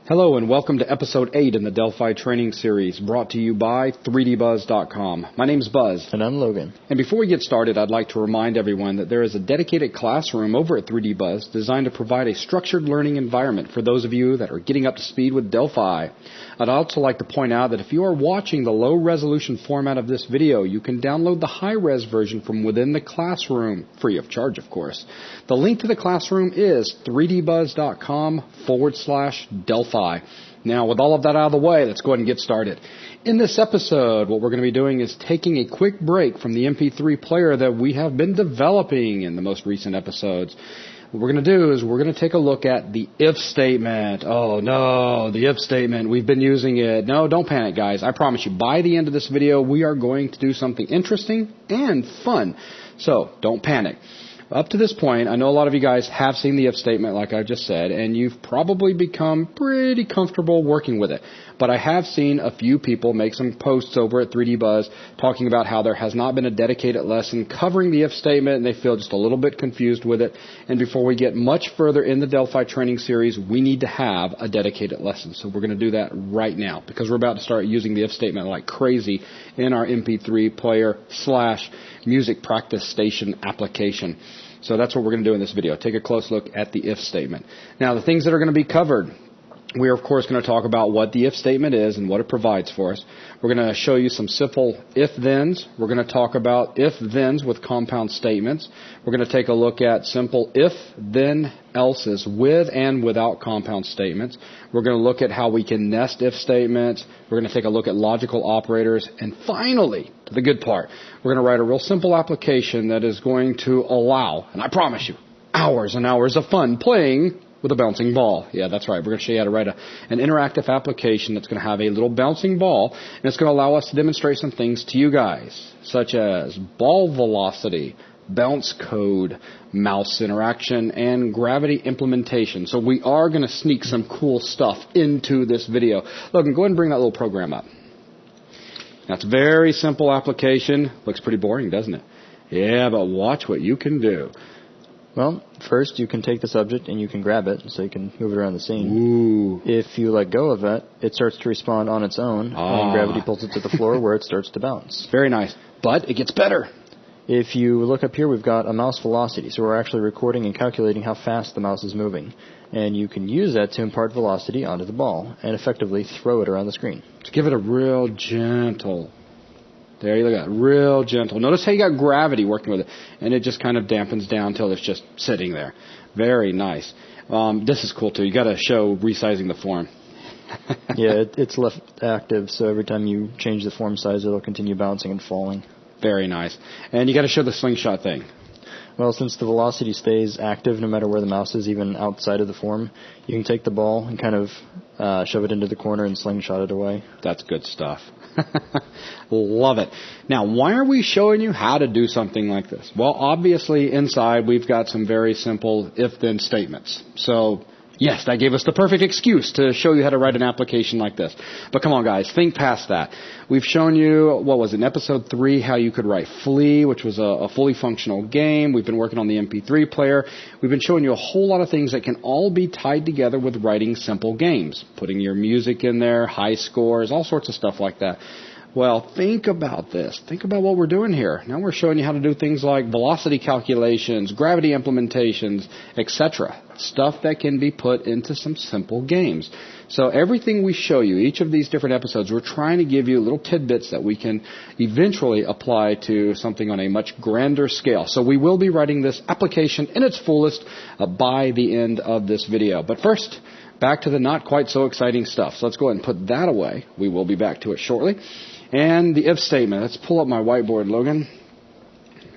Hello and welcome to Episode 8 in the Delphi Training Series, brought to you by 3dbuzz.com. My name's Buzz. And I'm Logan. And before we get started, I'd like to remind everyone that there is a dedicated classroom over at 3dbuzz designed to provide a structured learning environment for those of you that are getting up to speed with Delphi. I'd also like to point out that if you are watching the low-resolution format of this video, you can download the high-res version from within the classroom, free of charge, of course. The link to the classroom is 3dbuzz.com/Delphi. Now, with all of that out of the way, let's go ahead and get started. In this episode, what we're going to be doing is taking a quick break from the MP3 player that we have been developing in the most recent episodes. What we're going to do is we're going to take a look at the if statement. Oh, no, the if statement. We've been using it. No, don't panic, guys. I promise you, by the end of this video, we are going to do something interesting and fun. So, don't panic. Up to this point, I know a lot of you guys have seen the if statement, like I just said, and you've probably become pretty comfortable working with it. But I have seen a few people make some posts over at 3dbuzz talking about how there has not been a dedicated lesson covering the if statement, and they feel just a little bit confused with it. And before we get much further in the Delphi Training Series, we need to have a dedicated lesson. So we're going to do that right now, because we're about to start using the if statement like crazy in our MP3 player / music practice station application. So that's what we're going to do in this video. Take a close look at the if statement. Now, the things that are going to be covered, we are, of course, going to talk about what the if statement is and what it provides for us. We're going to show you some simple if-thens. We're going to talk about if-thens with compound statements. We're going to take a look at simple if-then-elses with and without compound statements. We're going to look at how we can nest if statements. We're going to take a look at logical operators. And finally, to the good part, we're going to write a real simple application that is going to allow, and I promise you, hours and hours of fun playing with a bouncing ball. Yeah, that's right. We're going to show you how to write an interactive application that's going to have a little bouncing ball, and it's going to allow us to demonstrate some things to you guys, such as ball velocity, bounce code, mouse interaction, and gravity implementation. So we are going to sneak some cool stuff into this video. Logan, go ahead and bring that little program up. That's a very simple application. Looks pretty boring, doesn't it? Yeah, but watch what you can do. Well, first you can take the subject and you can grab it so you can move it around the scene. Ooh. If you let go of it, it starts to respond on its own, and gravity pulls it to the floor where it starts to bounce. Very nice. But it gets better. If you look up here, we've got a mouse velocity. So we're actually recording and calculating how fast the mouse is moving. And you can use that to impart velocity onto the ball and effectively throw it around the screen. To give it a real gentle. There you go, real gentle. Notice how you got gravity working with it, and it just kind of dampens down until it's just sitting there. Very nice. This is cool too. You got to show resizing the form. Yeah, it's left active, so every time you change the form size, it'll continue bouncing and falling. Very nice. And you got to show the slingshot thing. Well, since the velocity stays active no matter where the mouse is, even outside of the form, you can take the ball and kind of shove it into the corner and slingshot it away. That's good stuff. Love it. Now, why are we showing you how to do something like this? Well, obviously, inside we've got some very simple if-then statements. So, yes, that gave us the perfect excuse to show you how to write an application like this. But come on, guys, think past that. We've shown you, what was it, in Episode 3, how you could write Flea, which was a fully functional game. We've been working on the MP3 player. We've been showing you a whole lot of things that can all be tied together with writing simple games, putting your music in there, high scores, all sorts of stuff like that. Well, think about this. Think about what we're doing here. Now we're showing you how to do things like velocity calculations, gravity implementations, etc. Stuff that can be put into some simple games. So everything we show you, each of these different episodes, we're trying to give you little tidbits that we can eventually apply to something on a much grander scale. So we will be writing this application in its fullest by the end of this video. But first, back to the not quite so exciting stuff. So let's go ahead and put that away. We will be back to it shortly. And the if statement. Let's pull up my whiteboard, Logan.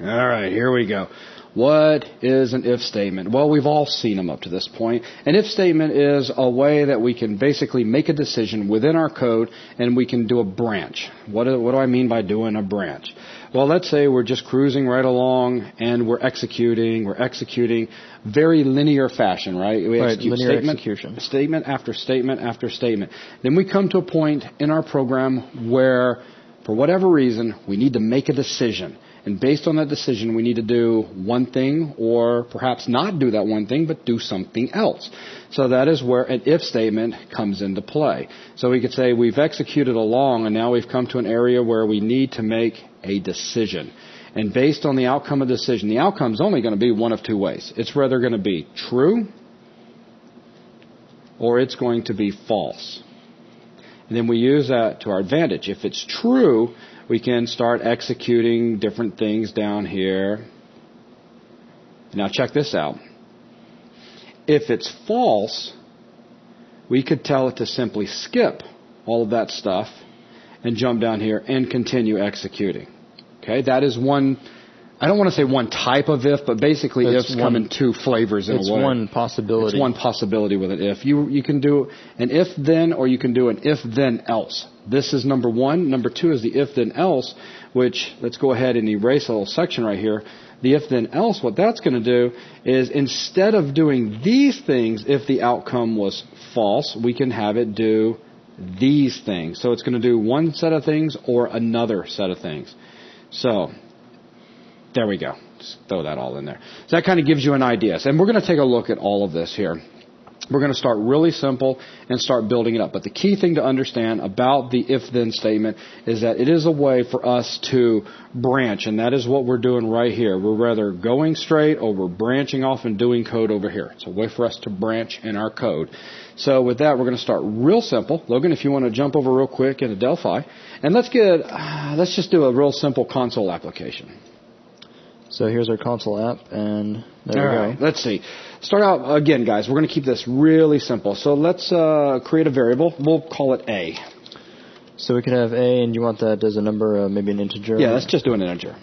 All right, here we go. What is an if statement? Well, we've all seen them up to this point. An if statement is a way that we can basically make a decision within our code, and we can do a branch. What do I mean by doing a branch? Well, let's say we're just cruising right along, and we're executing very linear fashion, right? We execute statement after statement after statement. Then we come to a point in our program where For whatever reason, we need to make a decision. And based on that decision, we need to do one thing or perhaps not do that one thing, but do something else. So that is where an if statement comes into play. So we could say we've executed along and now we've come to an area where we need to make a decision. And based on the outcome of the decision, the outcome is only going to be one of two ways. It's either going to be true or it's going to be false. And then we use that to our advantage. If it's true, we can start executing different things down here. Now check this out. If it's false, we could tell it to simply skip all of that stuff and jump down here and continue executing. Okay, that is one, I don't want to say one type of if, but basically ifs come in two flavors in a way. It's one possibility. It's one possibility with an if. You can do an if then, or you can do an if then else. This is number one. Number two is the if then else, which, let's go ahead and erase a little section right here. The if then else, what that's going to do is instead of doing these things if the outcome was false, we can have it do these things. So it's going to do one set of things or another set of things. So there we go. Just throw that all in there. So that kind of gives you an idea. And we're going to take a look at all of this here. We're going to start really simple and start building it up. But the key thing to understand about the if-then statement is that it is a way for us to branch, and that is what we're doing right here. We're rather going straight or we're branching off and doing code over here. It's a way for us to branch in our code. So with that, we're going to start real simple. Logan, if you want to jump over real quick into Delphi, and let's just do a real simple console application. So here's our console app, and there we go. Right, let's see. Start out, again, guys, we're going to keep this really simple. So let's create a variable. We'll call it A. So we could have A, and you want that as a number, maybe an integer? Yeah, let's just do an integer.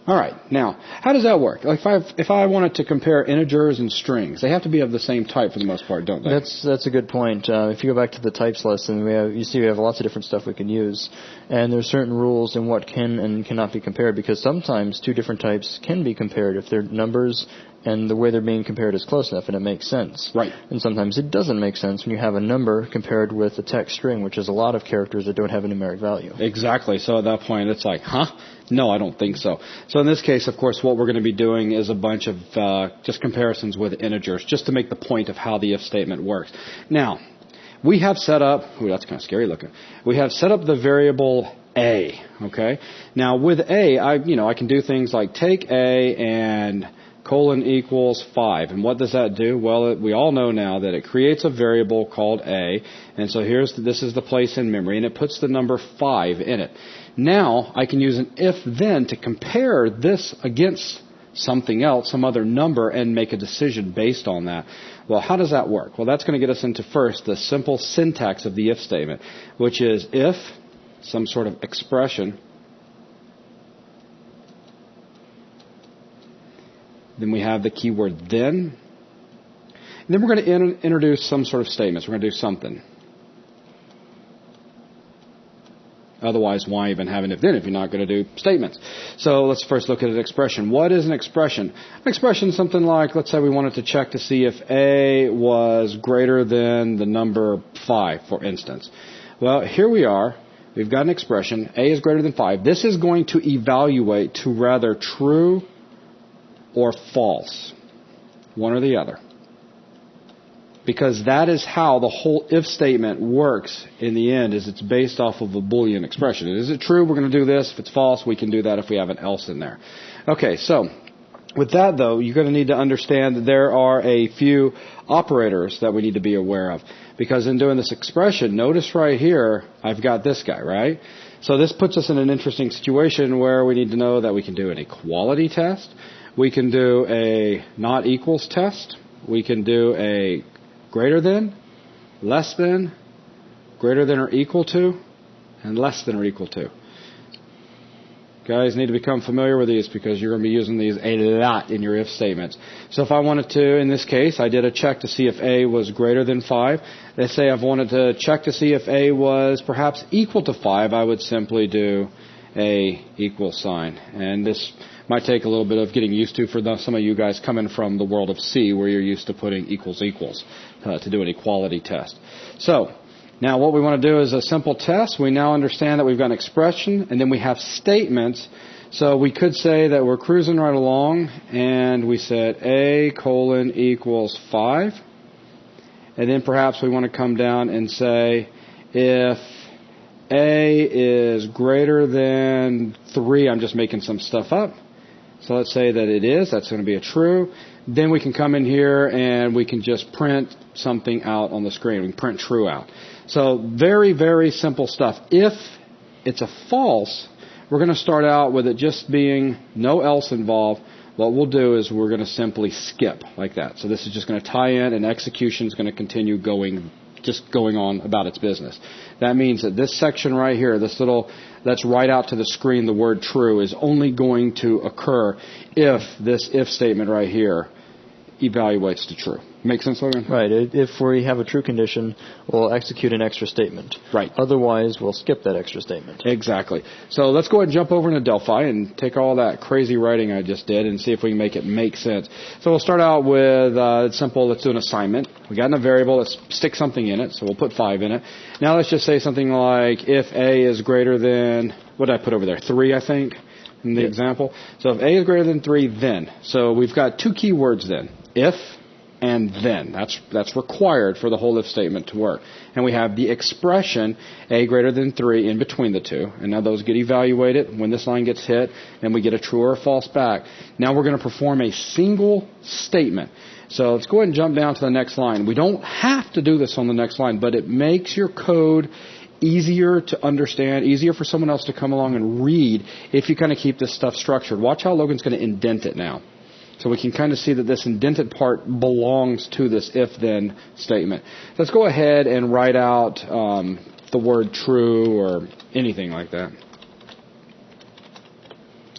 All right. Now, how does that work? Like if I wanted to compare integers and strings, they have to be of the same type for the most part, don't they? That's a good point. If you go back to the types lesson, you see we have lots of different stuff we can use, and there's certain rules in what can and cannot be compared, because sometimes two different types can be compared if they're numbers and the way they're being compared is close enough and it makes sense. Right. And sometimes it doesn't make sense when you have a number compared with a text string, which is a lot of characters that don't have a numeric value. Exactly. So at that point, it's like, huh? No, I don't think so. So in this case, of course, what we're going to be doing is a bunch of just comparisons with integers, just to make the point of how the if statement works. Now, we have set up, ooh, that's kind of scary looking. We have set up the variable A, okay? Now, with A, I can do things like take A and colon equals 5. And what does that do? Well, we all know now that it creates a variable called A. And so this is the place in memory, and it puts the number 5 in it. Now, I can use an if-then to compare this against something else, some other number, and make a decision based on that. Well, how does that work? Well, that's going to get us into first the simple syntax of the if statement, which is if some sort of expression, then we have the keyword then. And then we're going to introduce some sort of statements. We're going to do something. Otherwise, why even have an if-then if you're not going to do statements? So let's first look at an expression. What is an expression? An expression is something like, let's say we wanted to check to see if A was greater than the number 5, for instance. Well, here we are. We've got an expression. A is greater than 5. This is going to evaluate to rather true or false, one or the other. Because that is how the whole if statement works in the end, is it's based off of a Boolean expression. Is it true? We're going to do this. If it's false, we can do that if we have an else in there. Okay, so with that, though, you're going to need to understand that there are a few operators that we need to be aware of. Because in doing this expression, notice right here, I've got this guy, right? So this puts us in an interesting situation where we need to know that we can do an equality test. We can do a not equals test. We can do a greater than, less than, greater than or equal to, and less than or equal to. Guys need to become familiar with these because you're going to be using these a lot in your if statements. So if I wanted to, in this case, I did a check to see if A was greater than 5. Let's say I've wanted to check to see if A was perhaps equal to 5, I would simply do a equal sign. And this might take a little bit of getting used to for some of you guys coming from the world of C, where you're used to putting equals equals to do an equality test. So Now what we want to do is a simple test. We now understand that we've got an expression and then we have statements. So we could say that we're cruising right along and we said A : equals 5. And then perhaps we want to come down and say if A is greater than 3, I'm just making some stuff up. So let's say that it is. That's going to be a true. Then we can come in here and we can just print something out on the screen. We can print true out. So very, very simple stuff. If it's a false, we're going to start out with it just being no else involved. What we'll do is we're going to simply skip like that. So this is just going to tie in and execution is going to continue going on about its business. That means that this section right here, that's right out to the screen, the word true, is only going to occur if this if statement right here evaluates to true. Make sense, Logan? Right. If we have a true condition, we'll execute an extra statement. Right. Otherwise, we'll skip that extra statement. Exactly. So let's go ahead and jump over into Delphi and take all that crazy writing I just did and see if we can make it make sense. So we'll start out with it's simple. Let's do an assignment. We got in a variable. Let's stick something in it. So we'll put 5 in it. Now let's just say something like if A is greater than, what did I put over there? 3, I think, in the example. So if A is greater than 3, then. So we've got 2 key words then. If and then. That's required for the whole if statement to work. And we have the expression A greater than 3 in between the two. And now those get evaluated when this line gets hit and we get a true or a false back. Now we're going to perform a single statement. So let's go ahead and jump down to the next line. We don't have to do this on the next line, but it makes your code easier to understand, easier for someone else to come along and read if you kind of keep this stuff structured. Watch how Logan's going to indent it now. So we can kind of see that this indented part belongs to this if-then statement. Let's go ahead and write out the word true or anything like that.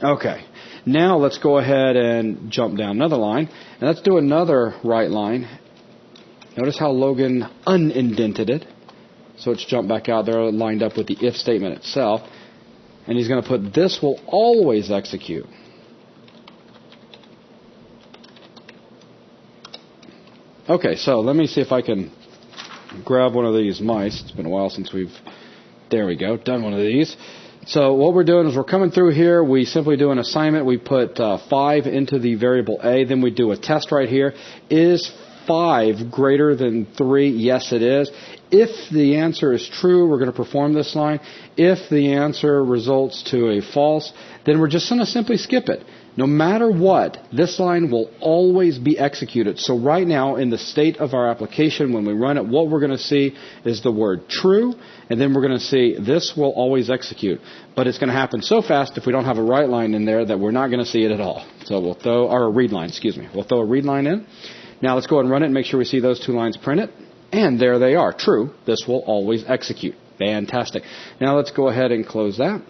Okay. Now let's go ahead and jump down another line. And let's do another right line. Notice how Logan unindented it. So it's jumped back out there lined up with the if statement itself. And he's going to put this will always execute. Okay, so let me see if I can grab one of these mice. It's been a while since there we go, done one of these. So what we're doing is we're coming through here. We simply do an assignment. We put 5 into the variable A. Then we do a test right here. Is 5 greater than 3? Yes, it is. If the answer is true, we're going to perform this line. If the answer results to a false, then we're just going to simply skip it. No matter what, this line will always be executed. So right now, in the state of our application, when we run it, what we're going to see is the word true, and then we're going to see this will always execute. But it's going to happen so fast if we don't have a write line in there that we're not going to see it at all. So we'll throw, or a read line, We'll throw a read line in. Now let's go ahead and run it and make sure we see those 2 lines printed. And there they are. True. This will always execute. Fantastic. Now let's go ahead and close that.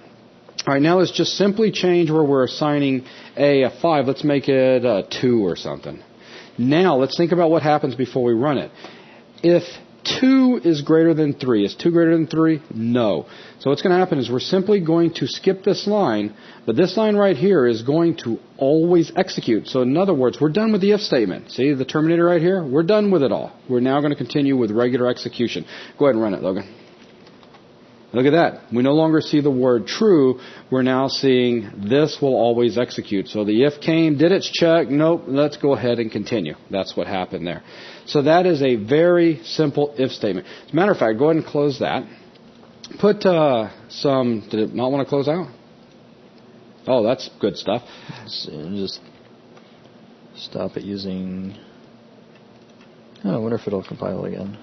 All right, now let's just simply change where we're assigning a 5. Let's make it a 2 or something. Now let's think about what happens before we run it. If 2 is greater than 3, is 2 greater than 3? No. So what's going to happen is we're simply going to skip this line, but this line right here is going to always execute. So in other words, we're done with the if statement. See the terminator right here? We're done with it all. We're now going to continue with regular execution. Go ahead and run it, Logan. Look at that. We no longer see the word true. We're now seeing this will always execute. So the if came, did its check. Nope. Let's go ahead and continue. That's what happened there. So that is a very simple if statement. As a matter of fact, go ahead and close that. Put did it not want to close out? Oh, that's good stuff. Just stop it using, I wonder if it'll compile again.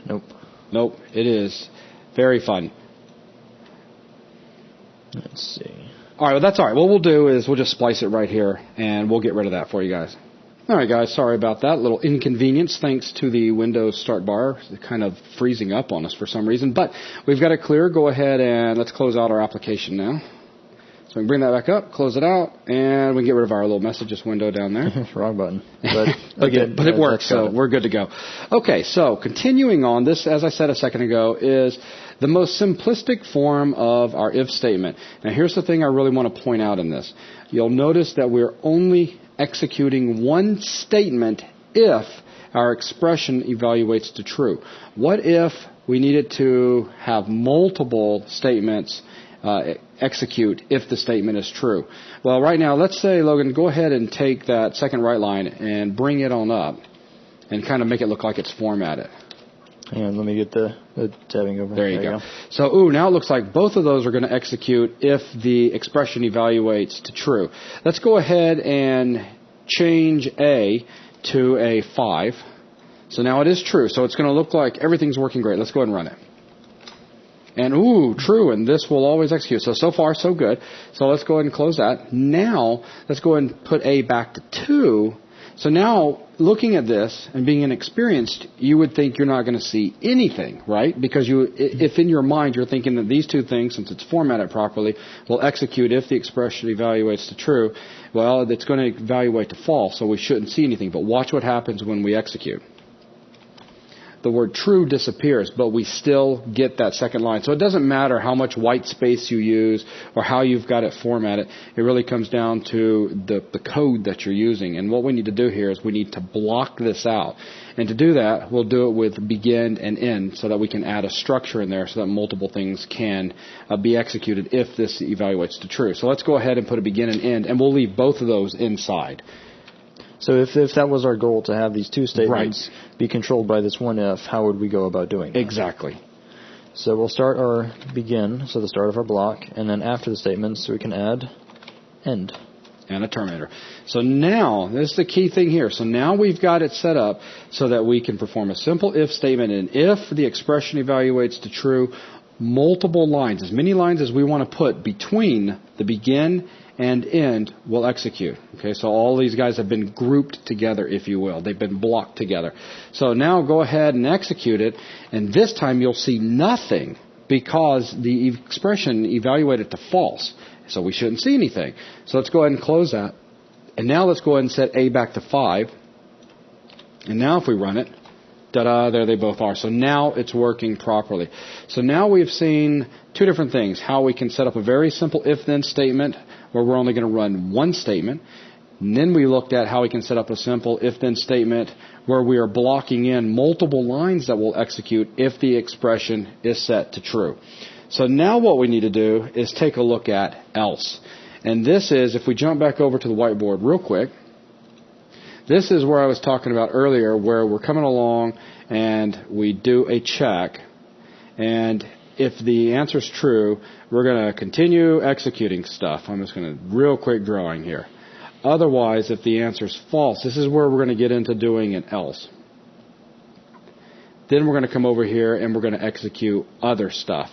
Nope. It is very fun. Let's see. All right, well, that's all right. What we'll do is we'll just splice it right here, and we'll get rid of that for you guys. All right, guys, sorry about that. A little inconvenience thanks to the Windows start bar kind of freezing up on us for some reason. But we've got it clear. Go ahead and let's close out our application now. So we can bring that back up, close it out, and we can get rid of our little messages window down there. Wrong button. But, but it works, so we're good to go. Okay, so continuing on, this, as I said a second ago, is the most simplistic form of our if statement. Now here's the thing I really want to point out in this. You'll notice that we're only executing one statement if, our expression evaluates to true. What if we needed to have multiple statements execute if the statement is true? Well, right now, let's say, Logan, go ahead and take that second right line and bring it on up and kind of make it look like it's formatted. And let me get the tabbing over. There you go. So, now it looks like both of those are going to execute if the expression evaluates to true. Let's go ahead and change A to a 5. So now it is true. So it's going to look like everything's working great. Let's go ahead and run it. And, true, and this will always execute. So far, so good. So let's go ahead and close that. Now, let's go ahead and put A back to 2. So now, looking at this and being inexperienced, you would think you're not going to see anything, right? Because if in your mind you're thinking that these two things, since it's formatted properly, will execute if the expression evaluates to true, well, it's going to evaluate to false, so we shouldn't see anything. But watch what happens when we execute. The word true disappears, but we still get that second line. So it doesn't matter how much white space you use or how you've got it formatted. It really comes down to the code that you're using. And what we need to do here is we need to block this out. And to do that, we'll do it with begin and end so that we can add a structure in there so that multiple things can be executed if this evaluates to true. So let's go ahead and put a begin and end, and we'll leave both of those inside. So if that was our goal, to have these two statements be controlled by this one if, how would we go about doing that? Exactly. So we'll start our begin, so the start of our block, and then after the statements we can add end. And a terminator. So now, this is the key thing here. So now we've got it set up so that we can perform a simple if statement, and if the expression evaluates to true, multiple lines, as many lines as we want to put between the begin and end will execute. Okay, so all these guys have been grouped together, if you will. They've been blocked together. So now go ahead and execute it, and this time you'll see nothing because the expression evaluated to false. So we shouldn't see anything. So let's go ahead and close that. And now let's go ahead and set A back to 5. And now if we run it, ta-da, there they both are. So now it's working properly. So now we've seen two different things. How we can set up a very simple if-then statement where we're only going to run one statement. And then we looked at how we can set up a simple if-then statement where we are blocking in multiple lines that will execute if the expression is set to true. So now what we need to do is take a look at else. And this is, if we jump back over to the whiteboard real quick, this is where I was talking about earlier, where we're coming along and we do a check, and if the answer is true, we're going to continue executing stuff. I'm just going to real quick drawing here. Otherwise, if the answer is false, this is where we're going to get into doing an else. Then we're going to come over here and we're going to execute other stuff,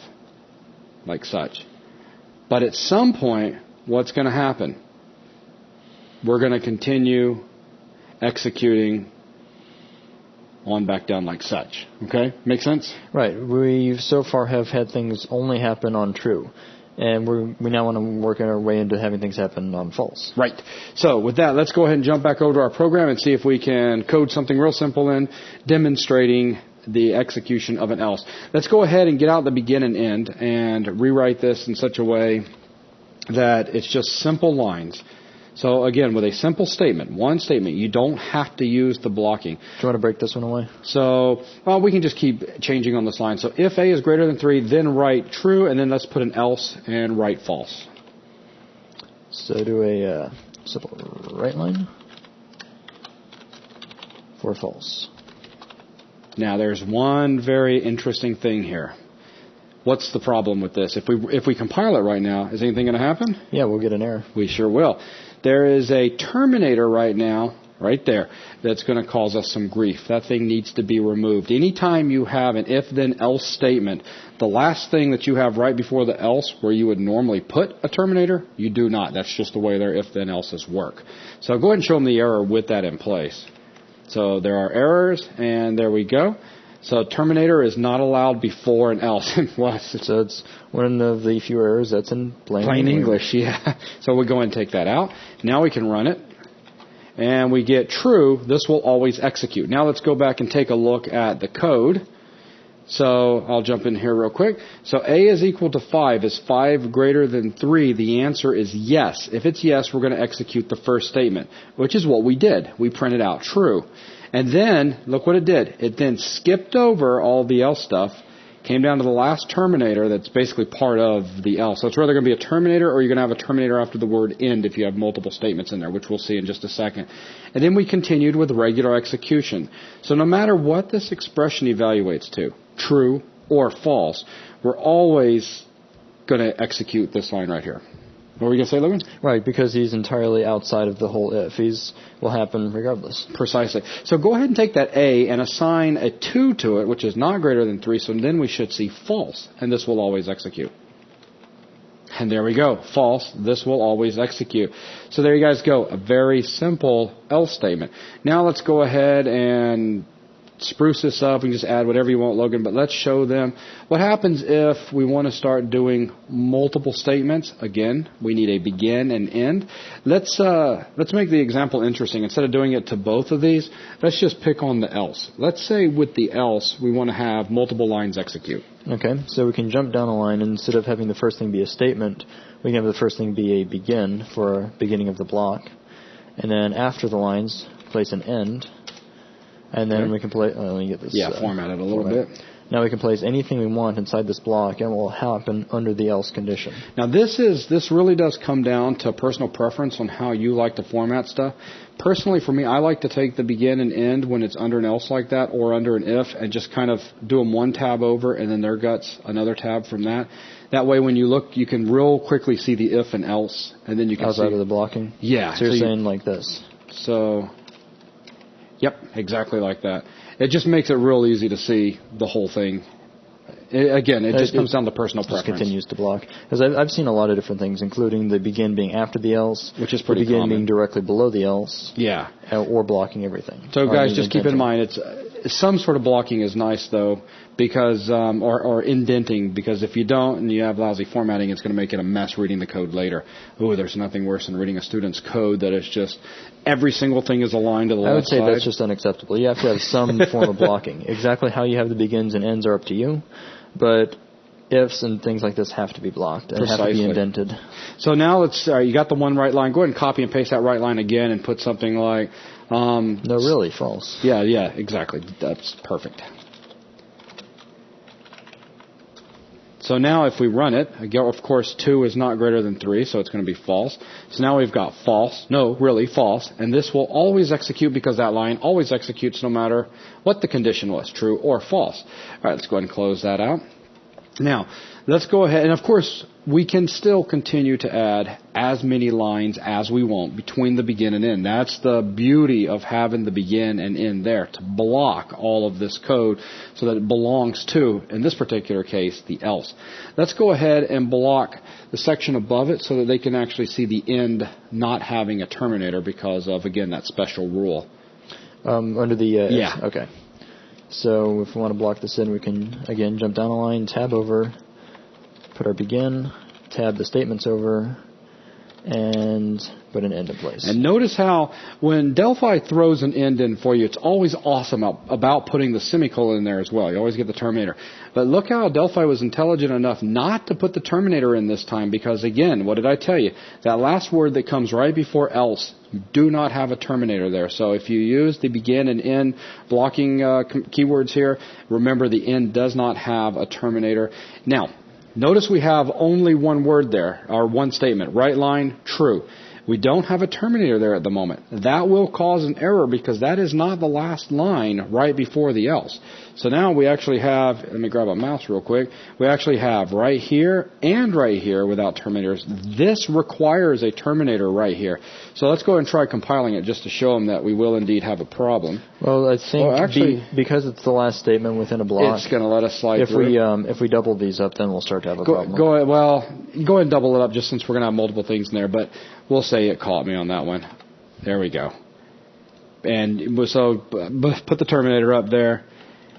like such. But at some point, what's going to happen? We're going to continue executing on back down like such. Okay? Make sense? Right. We so far have had things only happen on true. And we now want to work our way into having things happen on false. Right. So with that, let's go ahead and jump back over to our program and see if we can code something real simple in demonstrating the execution of an else. Let's go ahead and get out the begin and end and rewrite this in such a way that it's just simple lines. So again, with a simple statement, one statement, you don't have to use the blocking. Do you want to break this one away? So, we can just keep changing on this line. So if A is greater than 3, then write true, and then let's put an else and write false. So do a simple right line for false. Now there's one very interesting thing here. What's the problem with this? If we compile it right now, is anything going to happen? Yeah, we'll get an error. We sure will. There is a terminator right now, right there, that's going to cause us some grief. That thing needs to be removed. Anytime you have an if-then-else statement, the last thing that you have right before the else, where you would normally put a terminator, you do not. That's just the way their if-then-elses work. So go ahead and show them the error with that in place. So there are errors, and there we go. So terminator is not allowed before an else. So it's one of the few errors that's in plain English. Yeah. So we go ahead and take that out. Now we can run it. And we get true. This will always execute. Now let's go back and take a look at the code. So I'll jump in here real quick. So A is equal to 5. Is 5 greater than 3? The answer is yes. If it's yes, we're going to execute the first statement, which is what we did. We printed out true. And then, look what it did. It then skipped over all the else stuff, came down to the last terminator that's basically part of the else. So it's either going to be a terminator or you're going to have a terminator after the word end if you have multiple statements in there, which we'll see in just a second. And then we continued with regular execution. So no matter what this expression evaluates to, true or false, we're always going to execute this line right here. What were you going to say, Logan? Right, because he's entirely outside of the whole if. Will happen regardless. Precisely. So go ahead and take that A and assign a 2 to it, which is not greater than 3, so then we should see false, and this will always execute. And there we go. False, this will always execute. So there you guys go. A very simple else statement. Now let's go ahead and spruce this up. We can just add whatever you want, Logan, but let's show them what happens if we want to start doing multiple statements. Again, we need a begin and end. Let's make the example interesting. Instead of doing it to both of these, let's just pick on the else. Let's say with the else, we want to have multiple lines execute. Okay, so we can jump down a line, and instead of having the first thing be a statement, we can have the first thing be a begin for beginning of the block. And then after the lines, place an end. And then we can play. Let me get this. Format it a little bit. Now we can place anything we want inside this block, and it will happen under the else condition. Now this really does come down to personal preference on how you like to format stuff. Personally, for me, I like to take the begin and end when it's under an else like that, or under an if, and just kind of do them one tab over, and then their guts another tab from that. That way, when you look, you can real quickly see the if and else, and then you can outside of the blocking. Yeah. So you're saying like this. So. Yep, exactly like that. It just makes it real easy to see the whole thing. It just comes down to personal preference. Just continues to block. Because I've seen a lot of different things, including the begin being after the else, which is pretty the begin common. being directly below the else, yeah, or blocking everything. So guys, just keep in mind, it's some sort of blocking is nice though, because or indenting, because if you don't and you have lousy formatting, it's going to make it a mess reading the code later. Ooh, there's nothing worse than reading a student's code that is just every single thing is aligned to the left side. I would say that's just unacceptable. You have to have some form of blocking. Exactly how you have the begins and ends are up to you, but ifs and things like this have to be blocked and Precisely. have to be indented. So now you got the one right line. Go ahead and copy and paste that right line again and put something like... no, really, false. Yeah, exactly. That's perfect. So now if we run it, again, of course 2 is not greater than 3, so it's going to be false. So now we've got false, no, really false, and this will always execute because that line always executes no matter what the condition was, true or false. All right, let's go ahead and close that out. Now, let's go ahead, and of course, we can still continue to add as many lines as we want between the begin and end. That's the beauty of having the begin and end there, to block all of this code so that it belongs to, in this particular case, the else. Let's go ahead and block the section above it so that they can actually see the end not having a terminator because of, again, that special rule. Under the... yeah. Okay. So if we want to block this in, we can, again, jump down a line, tab over, put our begin, tab the statements over, and put an end in place. And notice how when Delphi throws an end in for you, it's always awesome about putting the semicolon in there as well. You always get the terminator. But look how Delphi was intelligent enough not to put the terminator in this time because, again, what did I tell you? That last word that comes right before else, you do not have a terminator there. So if you use the begin and end blocking keywords here, remember the end does not have a terminator. Now, notice we have only one word there, or one statement. Right line, true. We don't have a terminator there at the moment. That will cause an error because that is not the last line right before the else. So now we actually have, let me grab a mouse real quick, we actually have right here and right here without terminators. This requires a terminator right here. So let's go ahead and try compiling it just to show them that we will indeed have a problem. Well, I think because it's the last statement within a block, it's going to let us slide through. If we double these up, then we'll start to have a problem. Go ahead and double it up just since we're going to have multiple things in there, but we'll say it caught me on that one. There we go. And so put the terminator up there.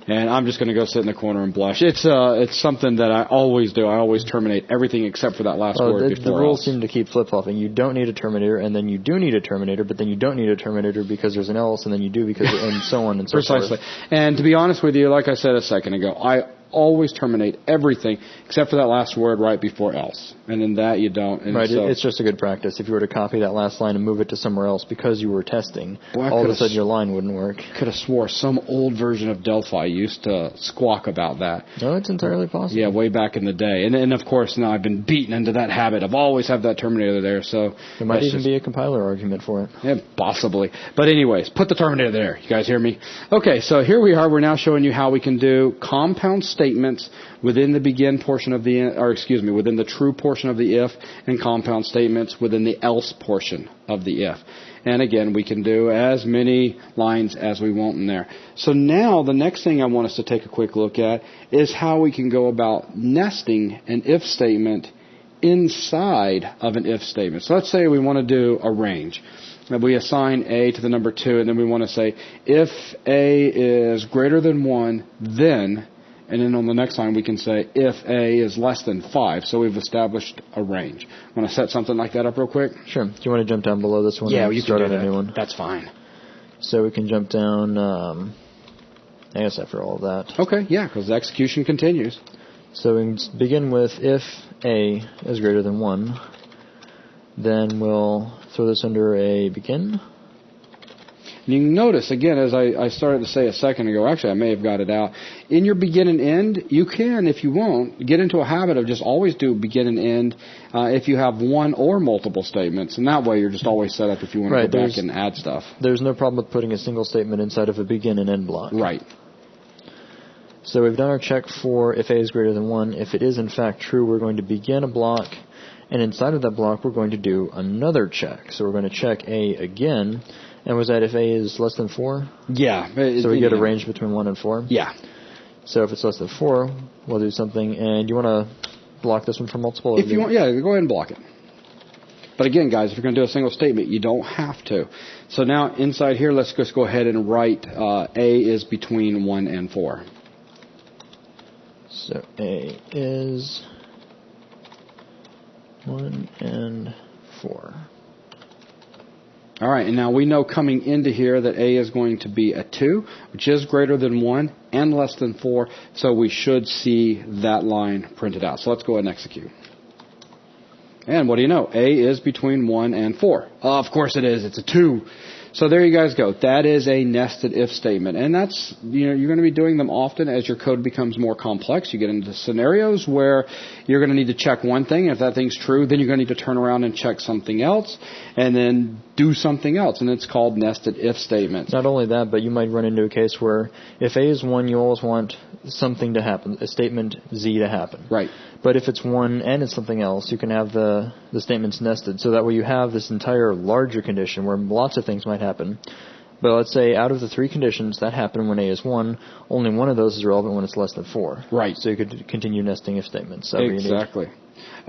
And I'm just going to go sit in the corner and blush. It's something that I always do. I always terminate everything except for that last word before the rules seem to keep flip-flopping. You don't need a terminator, and then you do need a terminator, but then you don't need a terminator because there's an else, and then you do because, and so on and so forth. Precisely. And to be honest with you, like I said a second ago, I always terminate everything except for that last word right before else. And in that you don't. And right, so, it's just a good practice. If you were to copy that last line and move it to somewhere else because you were testing, all of a sudden your line wouldn't work. Could have swore some old version of Delphi used to squawk about that. No, it's entirely possible. Yeah, way back in the day. And of course, now I've been beaten into that habit of always have that terminator there. So there might even be a compiler argument for it. Yeah, possibly. But anyways, put the terminator there. You guys hear me? Okay, so here we are. We're now showing you how we can do compound statements within the begin portion of within the true portion of the if, and compound statements within the else portion of the if. And again, we can do as many lines as we want in there. So now the next thing I want us to take a quick look at is how we can go about nesting an if statement inside of an if statement. So let's say we want to do a range. We assign A to the number 2, and then we want to say if A is greater than 1, then, and then on the next line we can say if A is less than 5. So we've established a range. Want to set something like that up real quick? Sure. Do you want to jump down below this one? Yeah, you start can do on a new one. That's fine. So we can jump down, I guess after all of that. Okay, yeah, because the execution continues. So we can begin with if A is greater than 1, then we'll throw this under a begin. And you can notice, again, as I started to say a second ago, actually I may have got it out, in your begin and end, you can, if you want, get into a habit of just always do begin and end if you have one or multiple statements. And that way you're just always set up if you want to go back and add stuff. There's no problem with putting a single statement inside of a begin and end block. Right. So we've done our check for if A is greater than 1. If it is in fact true, we're going to begin a block. And inside of that block, we're going to do another check. So we're going to check A again. And was that if A is less than 4? Yeah. So we get a range between 1 and 4? Yeah. So if it's less than 4, we'll do something. And you want to block this one for multiple? If you want, yeah, go ahead and block it. But again, guys, if you're going to do a single statement, you don't have to. So now inside here, let's just go ahead and write A is between 1 and 4. So A is 1 and 4. All right, and now we know coming into here that A is going to be a 2, which is greater than 1 and less than 4, so we should see that line printed out. So let's go ahead and execute. And what do you know? A is between 1 and 4. Of course it is. It's a 2. So there you guys go. That is a nested if statement. And that's, you're going to be doing them often as your code becomes more complex. You get into scenarios where you're going to need to check one thing. If that thing's true, then you're going to need to turn around and check something else and then do something else. And it's called nested if statements. Not only that, but you might run into a case where if A is 1, you always want something to happen, a statement Z to happen. Right. But if it's 1 and it's something else, you can have the statements nested. So that way you have this entire larger condition where lots of things might happen. But let's say out of the 3 conditions that happen when A is 1, only one of those is relevant when it's less than 4. Right. So you could continue nesting if statements. Exactly.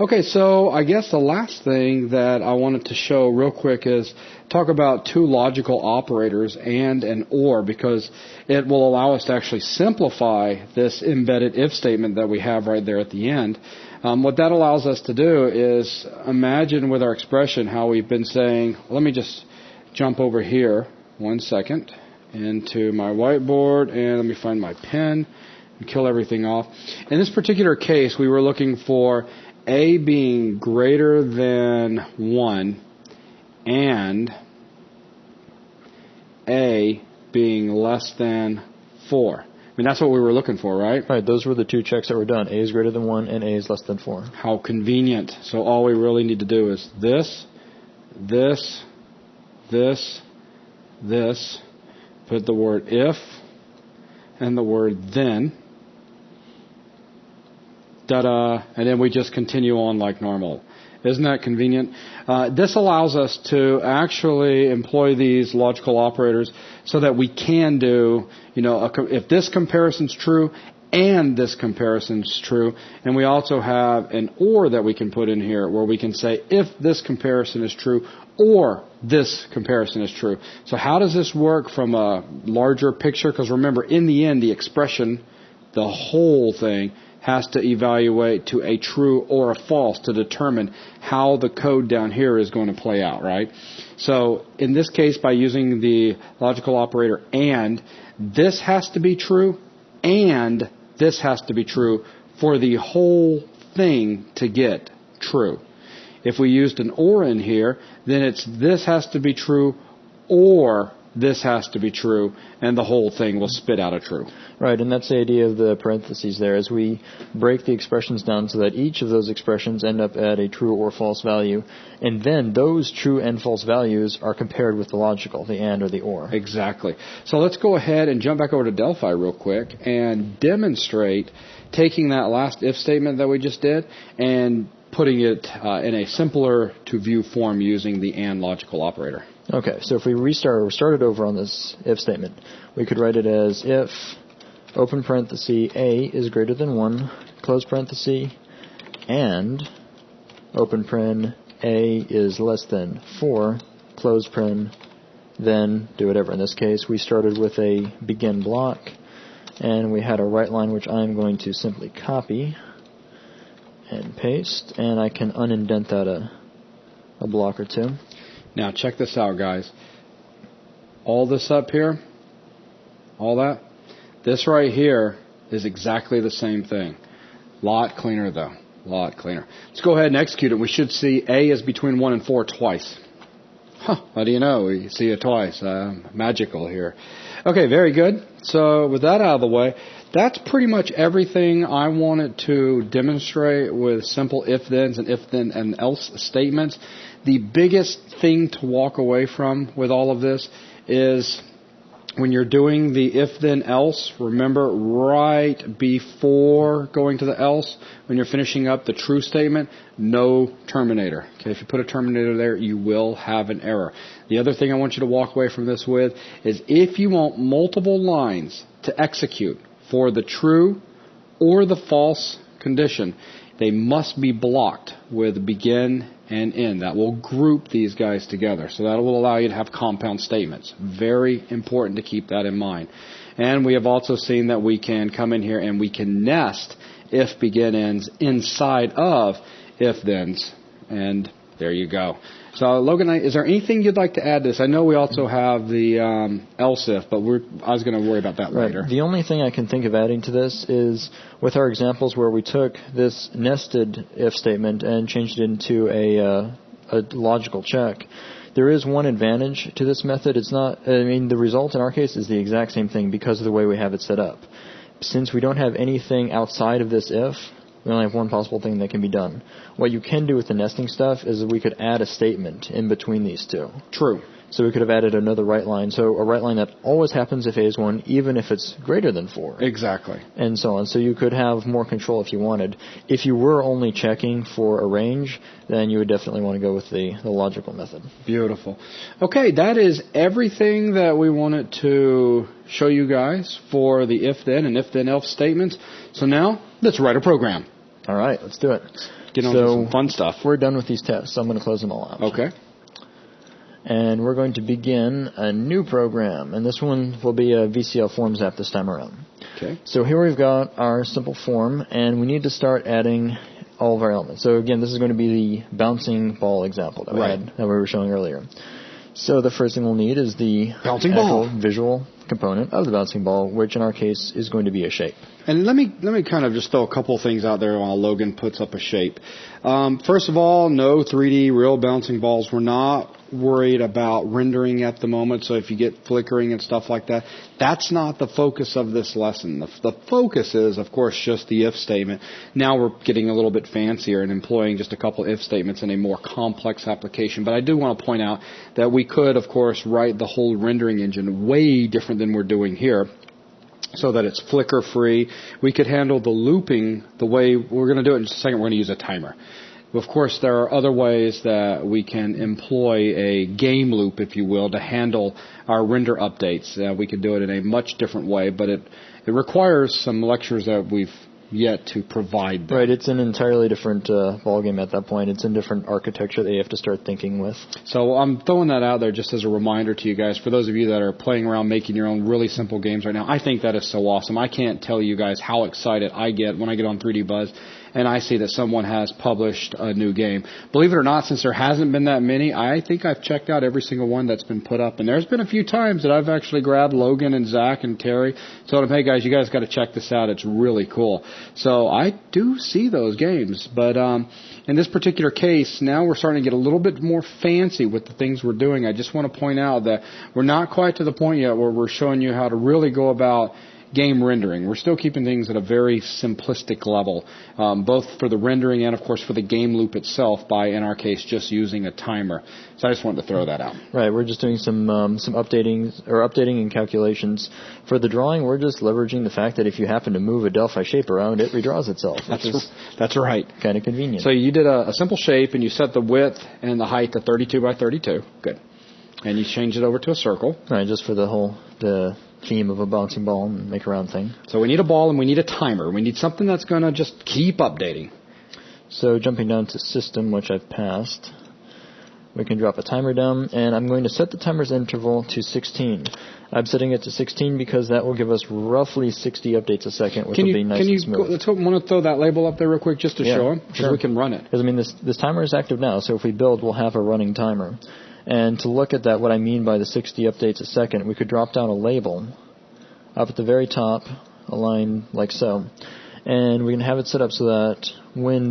Okay, so I guess the last thing that I wanted to show real quick is talk about 2 logical operators and an OR, because it will allow us to actually simplify this embedded if statement that we have right there at the end. What that allows us to do is imagine with our expression how we've been saying, let me just jump over here 1 second into my whiteboard and let me find my pen and kill everything off. In this particular case, we were looking for A being greater than 1 and A being less than 4. I mean, that's what we were looking for, right? Right, those were the 2 checks that were done. A is greater than 1 and A is less than 4. How convenient. So all we really need to do is this, put the word if and the word then. Ta-da, and then we just continue on like normal. Isn't that convenient? This allows us to actually employ these logical operators so that we can do, if this comparison's true and this comparison's true, and we also have an OR that we can put in here where we can say if this comparison is true or this comparison is true. So how does this work from a larger picture? Because remember, in the end, the expression, the whole thing, has to evaluate to a true or a false to determine how the code down here is going to play out, right? So in this case, by using the logical operator AND, this has to be true and this has to be true for the whole thing to get true. If we used an or in here, then it's this has to be true or this has to be true, and the whole thing will spit out a true. Right, and that's the idea of the parentheses there, as we break the expressions down so that each of those expressions end up at a true or false value, and then those true and false values are compared with the logical, the and or the or. Exactly. So let's go ahead and jump back over to Delphi real quick and demonstrate taking that last if statement that we just did and putting it in a simpler to view form using the and logical operator. Okay, so if we started over on this if statement, we could write it as if, open parenthesis, a is greater than 1, close parenthesis, and, open paren, a is less than 4, close paren, then do whatever. In this case, we started with a begin block, and we had a write line which I'm going to simply copy and paste, and I can unindent that a block or two. Now check this out, guys. All this up here, all that, this right here is exactly the same thing. Lot cleaner though, lot cleaner. Let's go ahead and execute it. We should see A is between 1 and 4 twice. How do you know? We see it twice. Magical here. Okay, very good. So with that out of the way, that's pretty much everything I wanted to demonstrate with simple if-thens and if-then and else statements. The biggest thing to walk away from with all of this is when you're doing the if-then-else, remember right before going to the else, when you're finishing up the true statement, no terminator. Okay, if you put a terminator there, you will have an error. The other thing I want you to walk away from this with is if you want multiple lines to execute for the true or the false condition, they must be blocked with begin and end. That will group these guys together. So that will allow you to have compound statements. Very important to keep that in mind. And we have also seen that we can come in here and we can nest if begin ends inside of if thens. And there you go. So Logan, is there anything you'd like to add to this? I know we also have the else if, but I was going to worry about that later. The only thing I can think of adding to this is with our examples where we took this nested if statement and changed it into a logical check. There is one advantage to this method. It's not, the result in our case is the exact same thing because of the way we have it set up. Since we don't have anything outside of this if, we only have one possible thing that can be done. What you can do with the nesting stuff is we could add a statement in between these two. True. So we could have added another write line. So a write line that always happens if A is 1, even if it's greater than 4. Exactly. And so on. So you could have more control if you wanted. If you were only checking for a range, then you would definitely want to go with the logical method. Beautiful. Okay, that is everything that we wanted to show you guys for the if-then and if-then-else statements. So now, let's write a program. All right, let's do it. Get on to some fun stuff. We're done with these tests. I'm going to close them all out. Okay. And we're going to begin a new program. And this one will be a VCL Forms app this time around. Okay. So here we've got our simple form, and we need to start adding all of our elements. So again, this is going to be the bouncing ball example that we were showing earlier. So the first thing we'll need is the bouncing ball visual component of the bouncing ball, which in our case is going to be a shape. And let me kind of just throw a couple things out there while Logan puts up a shape. First of all, no 3D real bouncing balls. We're not worried about rendering at the moment, so if you get flickering and stuff like that, that's not the focus of this lesson. The focus is, of course, just the if statement. Now we're getting a little bit fancier and employing just a couple if statements in a more complex application. But I do want to point out that we could, of course, write the whole rendering engine way different than we're doing here, so that it's flicker free. We could handle the looping the way we're going to do it in just a second. We're going to use a timer. Of course, there are other ways that we can employ a game loop, if you will, to handle our render updates. We could do it in a much different way, but it requires some lectures that we've yet to provide them. Right, it's an entirely different ballgame at that point. It's a different architecture that you have to start thinking with. So I'm throwing that out there just as a reminder to you guys. For those of you that are playing around making your own really simple games right now, I think that is so awesome. I can't tell you guys how excited I get when I get on 3D Buzz and I see that someone has published a new game. Believe it or not, since there hasn't been that many, I think I've checked out every single one that's been put up. And there's been a few times that I've actually grabbed Logan and Zach and Terry, told them, hey guys, you guys got to check this out. It's really cool. So I do see those games. But in this particular case, now we're starting to get a little bit more fancy with the things we're doing. I just want to point out that we're not quite to the point yet where we're showing you how to really go about game rendering. We're still keeping things at a very simplistic level, both for the rendering and, of course, for the game loop itself by, in our case, just using a timer. So I just wanted to throw that out. Right. We're just doing some updating and calculations. For the drawing, we're just leveraging the fact that if you happen to move a Delphi shape around, it redraws itself. That's right. Kind of convenient. So you did a simple shape, and you set the width and the height to 32 by 32. Good. And you change it over to a circle. Right, just for the theme of a bouncing ball and make a round thing. So we need a ball and we need a timer. We need something that's going to just keep updating. So jumping down to system, which I've passed, we can drop a timer down, and I'm going to set the timer's interval to 16. I'm setting it to 16 because that will give us roughly 60 updates a second, which will be nice and smooth. Let's want to throw that label up there real quick just to show them, because we can run it. Because, I mean, this timer is active now, so if we build, we'll have a running timer. And to look at that, what I mean by the 60 updates a second, we could drop down a label up at the very top, a line like so. And we can have it set up so that when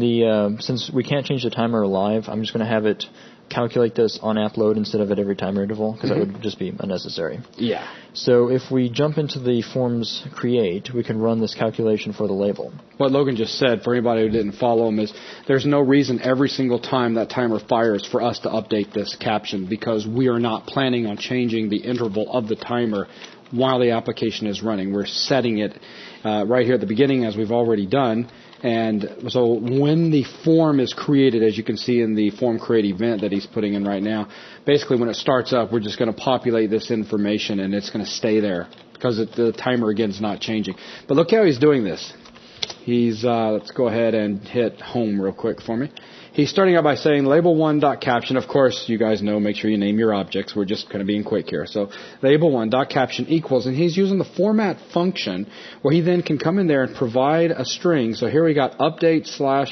since we can't change the timer live, I'm just going to have it calculate this on app load instead of at every timer interval, because that would just be unnecessary. Yeah. So if we jump into the forms create, we can run this calculation for the label. What Logan just said, for anybody who didn't follow him, is there's no reason every single time that timer fires for us to update this caption, because we are not planning on changing the interval of the timer while the application is running. We're setting it right here at the beginning, as we've already done. And so when the form is created, as you can see in the form create event that he's putting in right now, basically when it starts up, we're just going to populate this information, and it's going to stay there because the timer, again, is not changing. But look how he's doing this. He's, let's go ahead and hit home real quick for me. He's starting out by saying label1.caption. Of course, you guys know, make sure you name your objects. We're just kind of being quick here. So label1.caption equals, and he's using the format function where he then can come in there and provide a string. So here we got update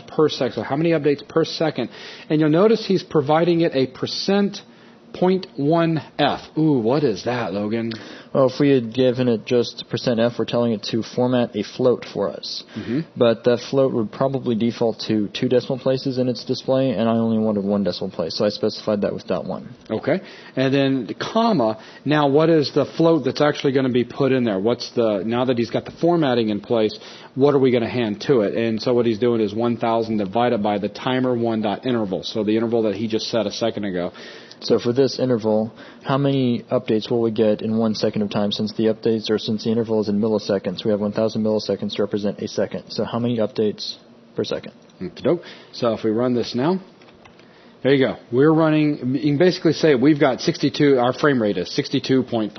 / per second. So how many updates per second? And you'll notice he's providing it a %.1f. Ooh, what is that, Logan? Well, if we had given it just %f, we're telling it to format a float for us. Mm-hmm. But that float would probably default to 2 decimal places in its display, and I only wanted 1 decimal place, so I specified that with .1. Okay. And then the comma. Now, what is the float that's actually going to be put in there? Now that he's got the formatting in place, what are we going to hand to it? And so what he's doing is 1,000 divided by the timer 1.interval, so the interval that he just set a second ago. So for this interval, how many updates will we get in 1 second of time? Since the interval is in milliseconds, we have 1,000 milliseconds to represent a second. So how many updates per second? So if we run this now, there you go. We're running, you can basically say we've got 62, our frame rate is 62.5.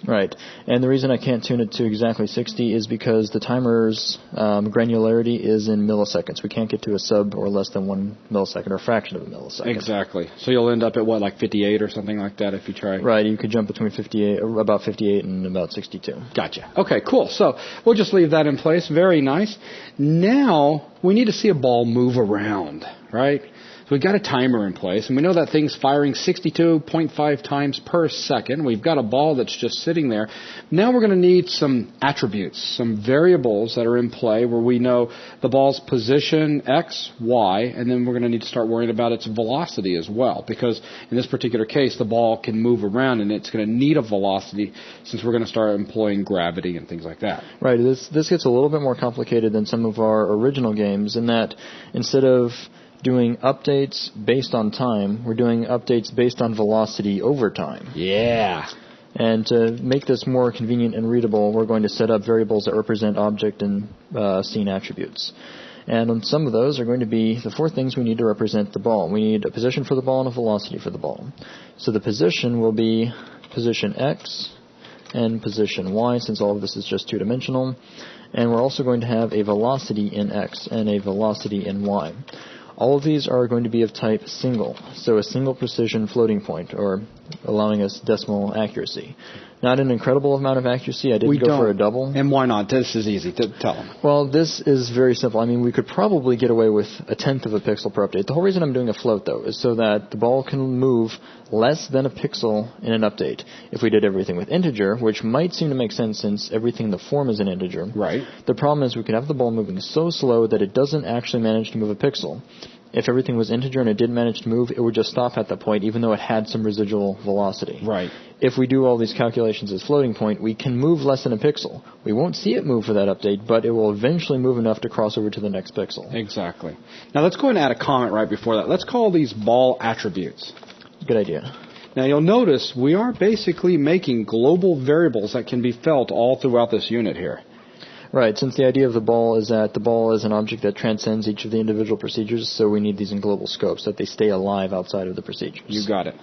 Right. And the reason I can't tune it to exactly 60 is because the timer's granularity is in milliseconds. We can't get to a sub or less than 1 millisecond or a fraction of a millisecond. Exactly. So you'll end up at what, like 58 or something like that if you try? Right. You could jump between about 58 and about 62. Gotcha. Okay, cool. So we'll just leave that in place. Very nice. Now we need to see a ball move around, right? So we've got a timer in place, and we know that thing's firing 62.5 times per second. We've got a ball that's just sitting there. Now we're going to need some attributes, some variables that are in play where we know the ball's position, X, Y, and then we're going to need to start worrying about its velocity as well, because in this particular case, the ball can move around, and it's going to need a velocity since we're going to start employing gravity and things like that. Right. This gets a little bit more complicated than some of our original games in that instead of doing updates based on time, we're doing updates based on velocity over time. Yeah. And to make this more convenient and readable, we're going to set up variables that represent object and scene attributes. And on some of those are going to be the 4 things we need to represent the ball. We need a position for the ball and a velocity for the ball. So the position will be position X and position Y, since all of this is just 2-dimensional. And we're also going to have a velocity in X and a velocity in Y. All of these are going to be of type single, so a single precision floating point, or allowing us decimal accuracy. Not an incredible amount of accuracy. I didn't go for a double. And why not? This is easy. Tell them. Well, this is very simple. I mean, we could probably get away with 1/10 of a pixel per update. The whole reason I'm doing a float, though, is so that the ball can move less than a pixel in an update. If we did everything with integer, which might seem to make sense since everything in the form is an integer. Right. The problem is we could have the ball moving so slow that it doesn't actually manage to move a pixel. If everything was integer and it did manage to move, it would just stop at that point, even though it had some residual velocity. Right. If we do all these calculations as floating point, we can move less than a pixel. We won't see it move for that update, but it will eventually move enough to cross over to the next pixel. Exactly. Now let's go ahead and add a comment right before that. Let's call these ball attributes. Good idea. Now you'll notice we are basically making global variables that can be felt all throughout this unit here. Right, since the idea of the ball is that the ball is an object that transcends each of the individual procedures, so we need these in global scope so that they stay alive outside of the procedures. You got it.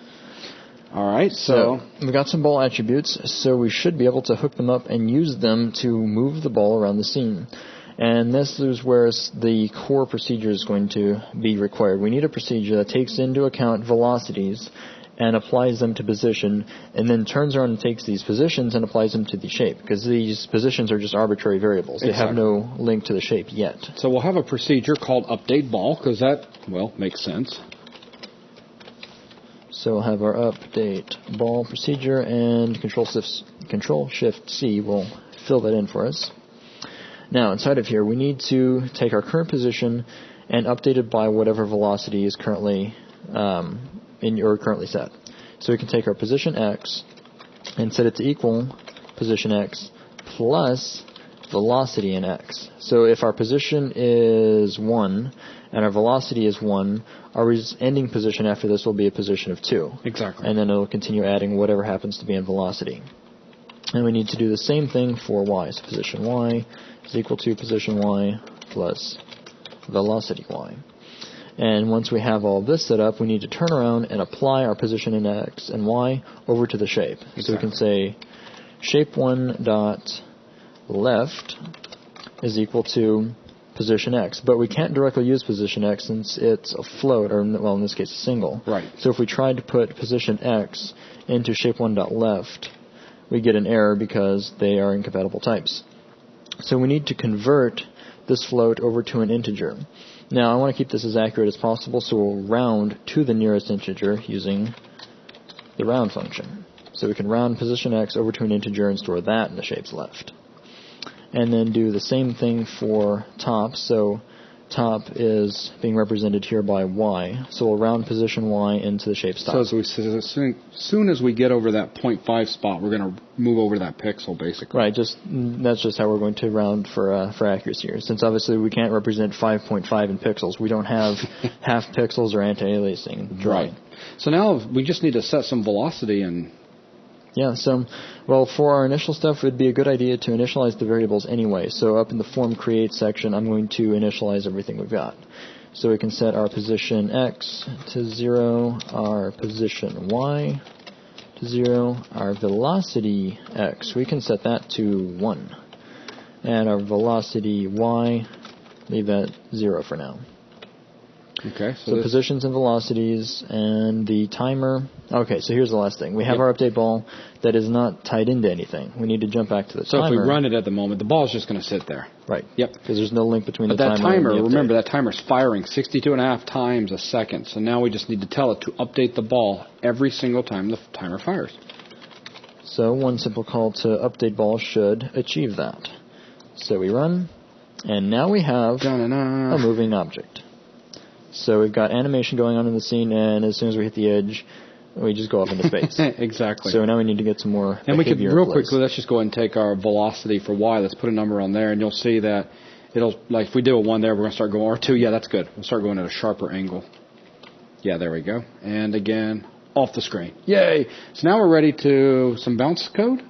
All right, so we got some ball attributes, so we should be able to hook them up and use them to move the ball around the scene. And this is where the core procedure is going to be required. We need a procedure that takes into account velocities and applies them to position, and then turns around and takes these positions and applies them to the shape, because these positions are just arbitrary variables. They have no link to the shape yet. So we'll have a procedure called update ball, because that, well, makes sense. So we'll have our update ball procedure, and Control-Shift-C will fill that in for us. Now, inside of here, we need to take our current position and update it by whatever velocity is currently currently set. So we can take our position x and set it to equal position x plus velocity in x. So if our position is 1 and our velocity is 1, our ending position after this will be a position of 2. Exactly. And then it'll continue adding whatever happens to be in velocity. And we need to do the same thing for y. So position y is equal to position y plus velocity y. And once we have all this set up, we need to turn around and apply our position in x and y over to the shape. Exactly. So we can say shape1 dot left is equal to position x. But we can't directly use position x since it's a float, or well, in this case, a single. Right. So if we tried to put position x into shape1 dot left, we get an error because they are incompatible types. So we need to convert this float over to an integer. Now, I want to keep this as accurate as possible, so we'll round to the nearest integer using the round function. So we can round position x over to an integer and store that in the shape's left. And then do the same thing for top. So top is being represented here by y. So we'll round position y into the shape's top. So as soon as we get over that 0.5 spot, we're going to move over to that pixel, basically. Right. That's just how we're going to round for accuracy here. Since obviously we can't represent 5.5 in pixels, we don't have half pixels or anti-aliasing. Right. So now we just need to set some velocity and. Yeah, so, well, for our initial stuff, it would be a good idea to initialize the variables anyway. So up in the form create section, I'm going to initialize everything we've got. So we can set our position x to 0, our position y to 0, our velocity x, we can set that to 1. And our velocity y, leave that 0 for now. Okay. So positions and velocities and the timer. Okay, so here's the last thing. We have our update ball that is not tied into anything. We need to jump back to the timer. So if we run it at the moment, the ball is just going to sit there. Right. Yep. Because there's no link between but the timer timer and the update. Remember, that timer's firing 62.5 times a second. So now we just need to tell it to update the ball every single time the timer fires. So one simple call to update ball should achieve that. So we run, and now we have a moving object. So we've got animation going on in the scene, and as soon as we hit the edge, we just go up into space. Exactly. So now we need to get some more and we could, real quickly, let's just go ahead and take our velocity for y. Let's put a number on there, and you'll see that it'll, like if we do a 1 there, we're going to start going, or 2, yeah, that's good. We'll start going at a sharper angle. Yeah, there we go. And again, off the screen. Yay! So now we're ready to some bounce code?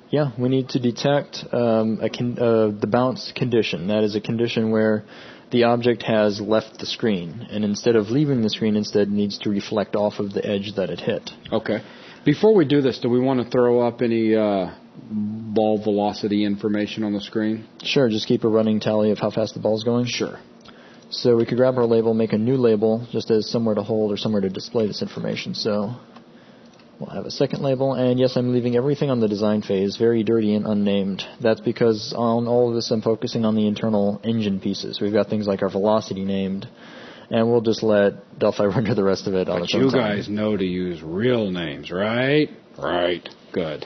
Yeah, we need to detect the bounce condition. That is a condition where the object has left the screen, and instead of leaving the screen, instead needs to reflect off of the edge that it hit. Okay. Before we do this, do we want to throw up any ball velocity information on the screen? Sure, just keep a running tally of how fast the ball's going. Sure. So we could grab our label, make a new label, just as somewhere to hold or somewhere to display this information. So We'll have a second label, and yes, I'm leaving everything on the design phase very dirty and unnamed. That's because on all of this I'm focusing on the internal engine pieces. We've got things like our velocity named, and we'll just let Delphi render the rest of it on its own. But you guys know to use real names, right? Right. Good.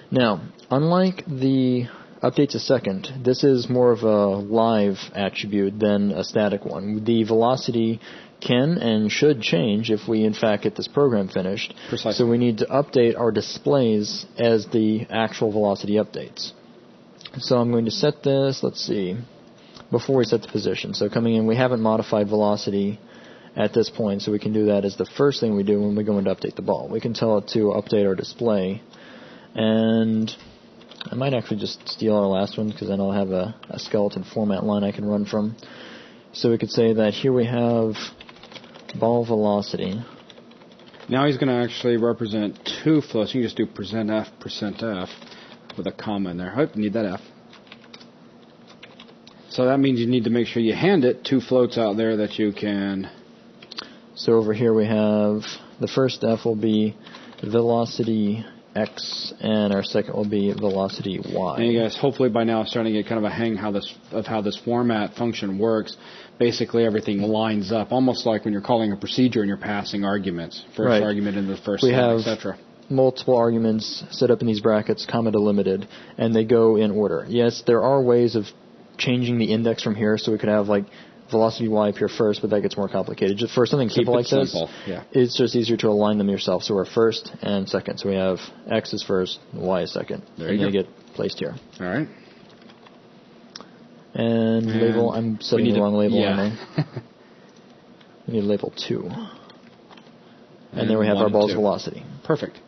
Now, unlike the updates a second, this is more of a live attribute than a static one. The velocity can and should change if we in fact get this program finished. Precisely. So we need to update our displays as the actual velocity updates. So I'm going to set this, let's see, before we set the position. So coming in, we haven't modified velocity at this point, so we can do that as the first thing we do when we go in to update the ball. We can tell it to update our display, and I might actually just steal our last one because then I'll have a skeleton format line I can run from. So we could say that here we have ball velocity. Now he's going to actually represent two floats. You can just do %F with a comma in there. Oh, you need that F. So that means you need to make sure you hand it two floats out there that you can. So over here we have the first F will be velocity X, and our second will be velocity Y. And you guys, hopefully by now, starting to get kind of a hang of how this format function works. Basically, everything lines up, almost like when you're calling a procedure and you're passing arguments. First argument in the first line, etc. Multiple arguments set up in these brackets, comma delimited, and they go in order. Yes, there are ways of changing the index from here, so we could have like velocity Y appear first, but that gets more complicated. Just for something simple like this, it's just easier to align them yourself. So we're first and second. So we have X is first, Y is second. And they get placed here. All right. And label, I'm setting the wrong label, aren't I? We need label 2. And there we have our ball's velocity. Perfect.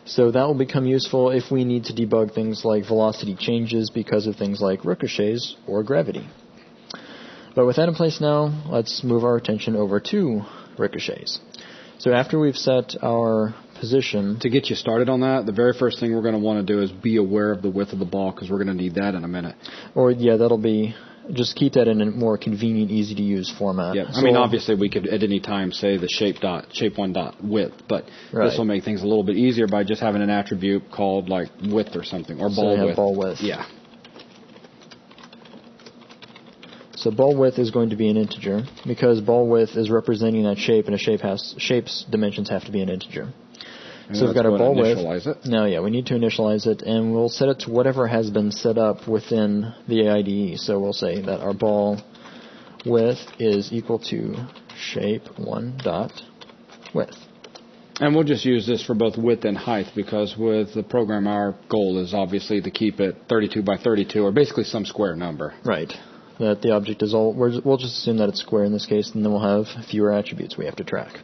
So that will become useful if we need to debug things like velocity changes because of things like ricochets or gravity. But with that in place now, let's move our attention over to ricochets. So after we've set our position... To get you started on that, the very first thing we're going to want to do is be aware of the width of the ball, because we're going to need that in a minute. Or, yeah, that'll be... Just keep that in a more convenient, easy-to-use format. Yeah, I mean, obviously, we could at any time say the shape1.width, but this will make things a little bit easier by just having an attribute called, like, width or something, or ball width. Ball width. Yeah. So ball width is going to be an integer because ball width is representing that shape, and shape's dimensions have to be an integer. And so we've got our ball width. It. Now, we need to initialize it, and we'll set it to whatever has been set up within the IDE. So we'll say that our ball width is equal to shape1.width. And we'll just use this for both width and height, because with the program, our goal is obviously to keep it 32 by 32, or basically some square number. Right. That the object is all, we'll just assume that it's square in this case, and then we'll have fewer attributes we have to track.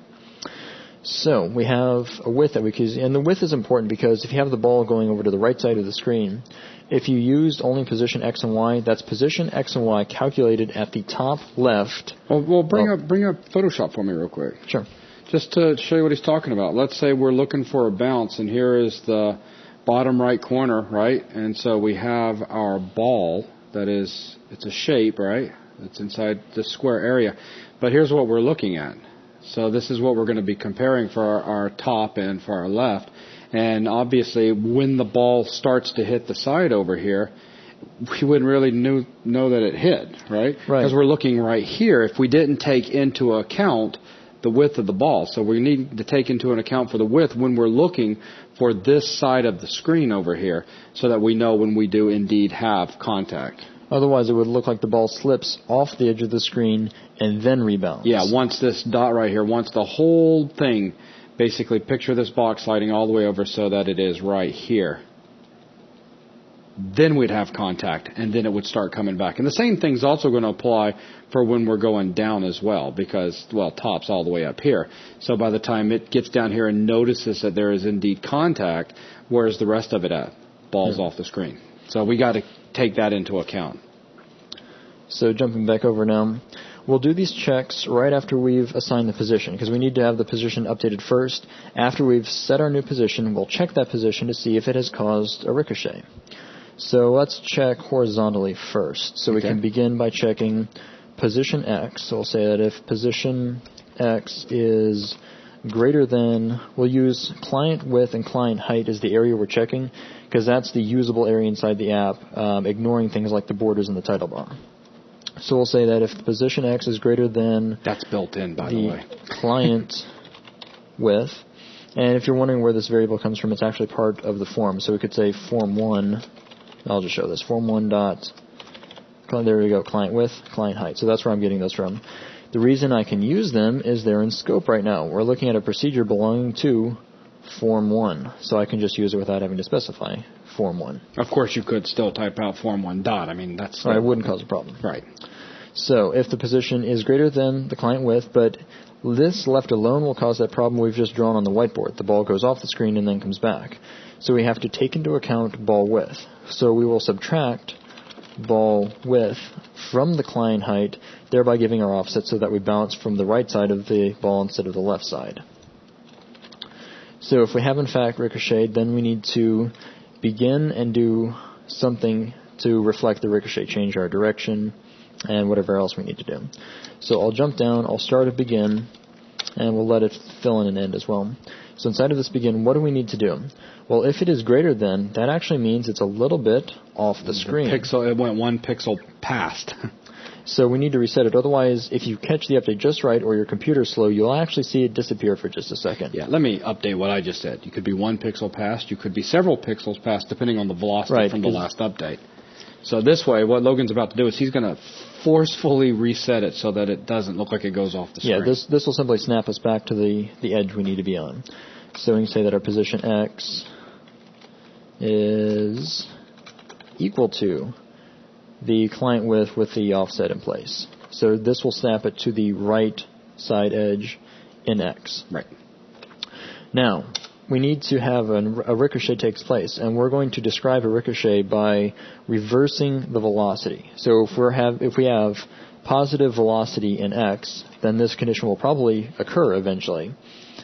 So we have a width that we can use, and the width is important because if you have the ball going over to the right side of the screen, if you used only position X and Y, that's position X and Y calculated at the top left. Well, bring up Photoshop for me real quick. Sure. Just to show you what he's talking about. Let's say we're looking for a bounce, and here is the bottom right corner, right? And so we have our ball. That is, it's a shape, right? It's inside the square area. But here's what we're looking at. So this is what we're going to be comparing for our top and for our left. And obviously, when the ball starts to hit the side over here, we wouldn't really know that it hit, right? Because we're looking right here. If we didn't take into account the width of the ball. So we need to take into account for the width when we're looking for this side of the screen over here, so that we know when we do indeed have contact. Otherwise, it would look like the ball slips off the edge of the screen and then rebounds. Yeah, once this dot right here, once the whole thing, basically picture this box sliding all the way over so that it is right here. Then we'd have contact, and then it would start coming back. And the same thing's also going to apply for when we're going down as well, because, well, top's all the way up here. So by the time it gets down here and notices that there is indeed contact, where's the rest of it at? Ball's off the screen. So we got to take that into account. So jumping back over now, we'll do these checks right after we've assigned the position, because we need to have the position updated first. After we've set our new position, we'll check that position to see if it has caused a ricochet. So let's check horizontally first. So we can begin by checking position X. So we'll say that if position X is greater than, we'll use client width and client height as the area we're checking, because that's the usable area inside the app, ignoring things like the borders in the title bar. So we'll say that if the position X is greater than... That's built in, by the way. Client width. And if you're wondering where this variable comes from, it's actually part of the form. So we could say form1, I'll just show this, form1 dot, there we go, client width, client height. So that's where I'm getting those from. The reason I can use them is they're in scope right now. We're looking at a procedure belonging to form1. So I can just use it without having to specify form1. Of course, you could still type out form1 dot. I mean, that's... Right, it wouldn't cause a problem. Right. So if the position is greater than the client width, but this left alone will cause that problem we've just drawn on the whiteboard. The ball goes off the screen and then comes back. So we have to take into account ball width. So we will subtract ball width from the client height, thereby giving our offset so that we bounce from the right side of the ball instead of the left side. So if we have in fact ricocheted, then we need to begin and do something to reflect the ricochet, change our direction, and whatever else we need to do. So I'll jump down, I'll start at begin, and we'll let it fill in an end as well. So inside of this begin, what do we need to do? Well, if it is greater than, that actually means it's a little bit off the screen. It went 1 pixel past. So we need to reset it. Otherwise, if you catch the update just right or your computer's slow, you'll actually see it disappear for just a second. Yeah, let me update what I just said. You could be 1 pixel past. You could be several pixels past, depending on the velocity from the last update. So this way, what Logan's about to do is he's going to forcefully reset it so that it doesn't look like it goes off the screen. Yeah, this will simply snap us back to the edge we need to be on. So we can say that our position X is equal to the client width with the offset in place. So this will snap it to the right side edge in X. Right. Now, we need to have a ricochet takes place, and we're going to describe a ricochet by reversing the velocity. So if we have positive velocity in X, then this condition will probably occur eventually.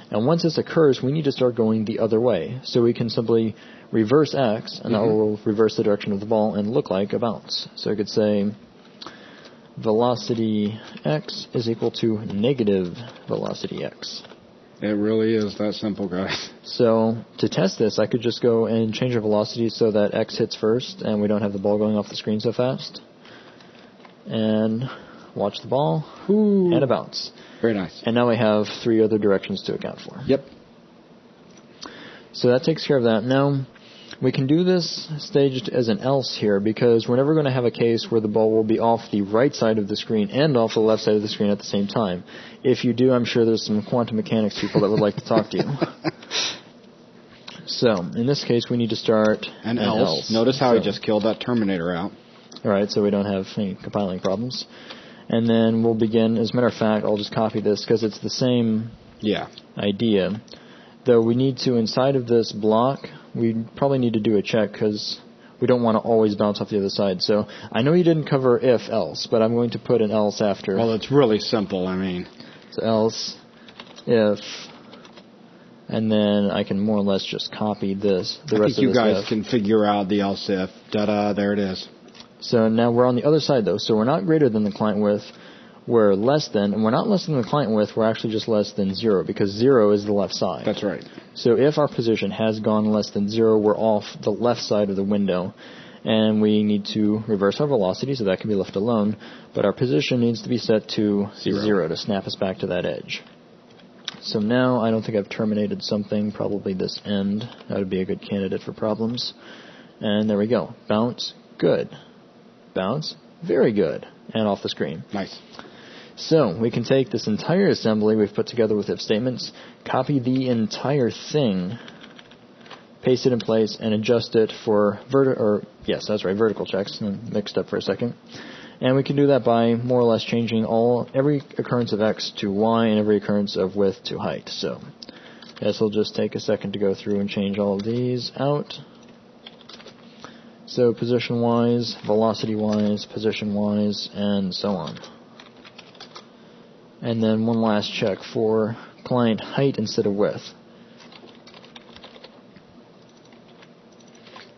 And once this occurs, we need to start going the other way. So we can simply reverse X, and that will reverse the direction of the ball and look like a bounce. So I could say velocity X is equal to negative velocity X. It really is that simple, guys. So to test this, I could just go and change the velocity so that X hits first and we don't have the ball going off the screen so fast. And watch the ball. Ooh. And a bounce. Very nice. And now we have 3 other directions to account for. Yep. So that takes care of that. Now, we can do this staged as an else here because we're never going to have a case where the ball will be off the right side of the screen and off the left side of the screen at the same time. If you do, I'm sure there's some quantum mechanics people that would like to talk to you. So, in this case, we need to start an else. Notice how he just killed that Terminator out. All right, so we don't have any compiling problems. And then we'll begin. As a matter of fact, I'll just copy this because it's the same idea. Though we need to, inside of this block, we probably need to do a check because we don't want to always bounce off the other side. So I know you didn't cover if else, but I'm going to put an else after. Well, it's really simple, I mean. So else, if, and then I can more or less just copy this. I think you guys can figure out the else if. Da-da, there it is. So now we're on the other side, though. So we're not greater than the client width. We're less than, and we're not less than the client width. We're actually just less than 0 because 0 is the left side. That's right. So if our position has gone less than 0, we're off the left side of the window. And we need to reverse our velocity, so that can be left alone. But our position needs to be set to 0 to snap us back to that edge. So now I don't think I've terminated something, probably this end. That would be a good candidate for problems. And there we go. Bounce, good. Bounce, very good. And off the screen. Nice. So we can take this entire assembly we've put together with if statements, copy the entire thing, paste it in place, and adjust it for vertical checks. Mixed up for a second. And we can do that by more or less changing every occurrence of X to Y and every occurrence of width to height. So I guess we'll just take a second to go through and change all of these out. So position-wise, velocity-wise, position-wise, and so on. And then one last check for client height instead of width.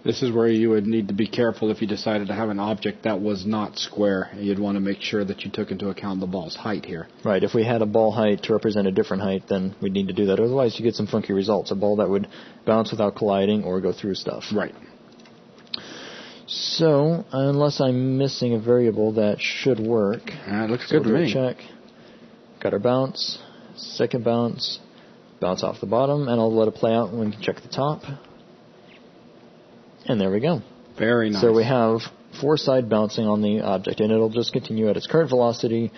This is where you would need to be careful if you decided to have an object that was not square. You'd want to make sure that you took into account the ball's height here. Right. If we had a ball height to represent a different height, then we'd need to do that. Otherwise, you get some funky results. A ball that would bounce without colliding or go through stuff. Right. So, unless I'm missing a variable, that should work. It looks So good to we'll do me. a check. Got our bounce. Second bounce. Bounce off the bottom, and I'll let it play out and we can check the top. And there we go. Very nice. So we have four-side bouncing on the object, and it'll just continue at its current velocity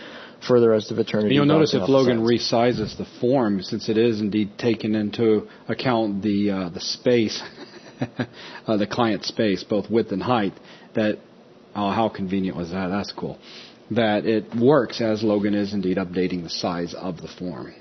for the rest of eternity. And you'll notice if Logan sides. resizes the form, since it is indeed taking into account the space, the client space, both width and height, that, oh, how convenient was that? That's cool. That it works as Logan is indeed updating the size of the form.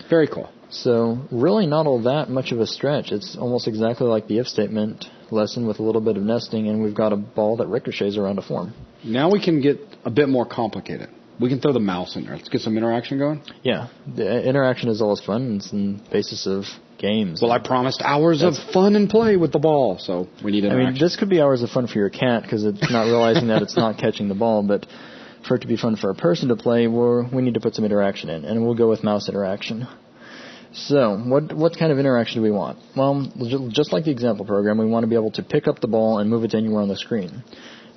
Very cool. So really not all that much of a stretch. It's almost exactly like the if statement lesson with a little bit of nesting, and we've got a ball that ricochets around a form. Now we can get a bit more complicated. We can throw the mouse in there. Let's get some interaction going. Yeah, the interaction is always fun. It's the basis of games. Well, I promised hours of fun and play with the ball, so we need interaction. I mean, this could be hours of fun for your cat because it's not realizing that it's not catching the ball, but for it to be fun for a person to play, we need to put some interaction in, and we'll go with mouse interaction. So, what kind of interaction do we want? Well, just like the example program, we want to be able to pick up the ball and move it anywhere on the screen.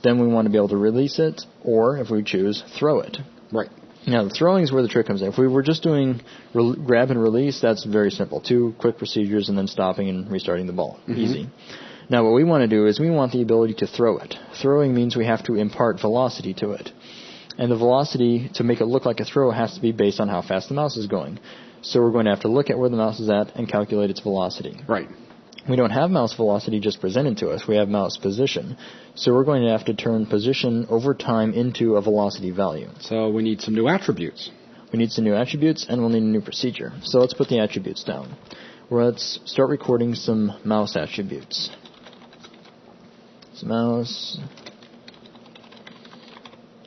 Then we want to be able to release it, or, if we choose, throw it. Right. Now, the throwing is where the trick comes in. If we were just doing grab and release, that's very simple. 2 quick procedures and then stopping and restarting the ball. Mm-hmm. Easy. Now, what we want to do is we want the ability to throw it. Throwing means we have to impart velocity to it. And the velocity, to make it look like a throw, has to be based on how fast the mouse is going. So we're going to have to look at where the mouse is at and calculate its velocity. Right. We don't have mouse velocity just presented to us. We have mouse position. So we're going to have to turn position over time into a velocity value. So we need some new attributes. We need some new attributes, and we'll need a new procedure. So let's put the attributes down. Let's start recording some mouse attributes. So mouse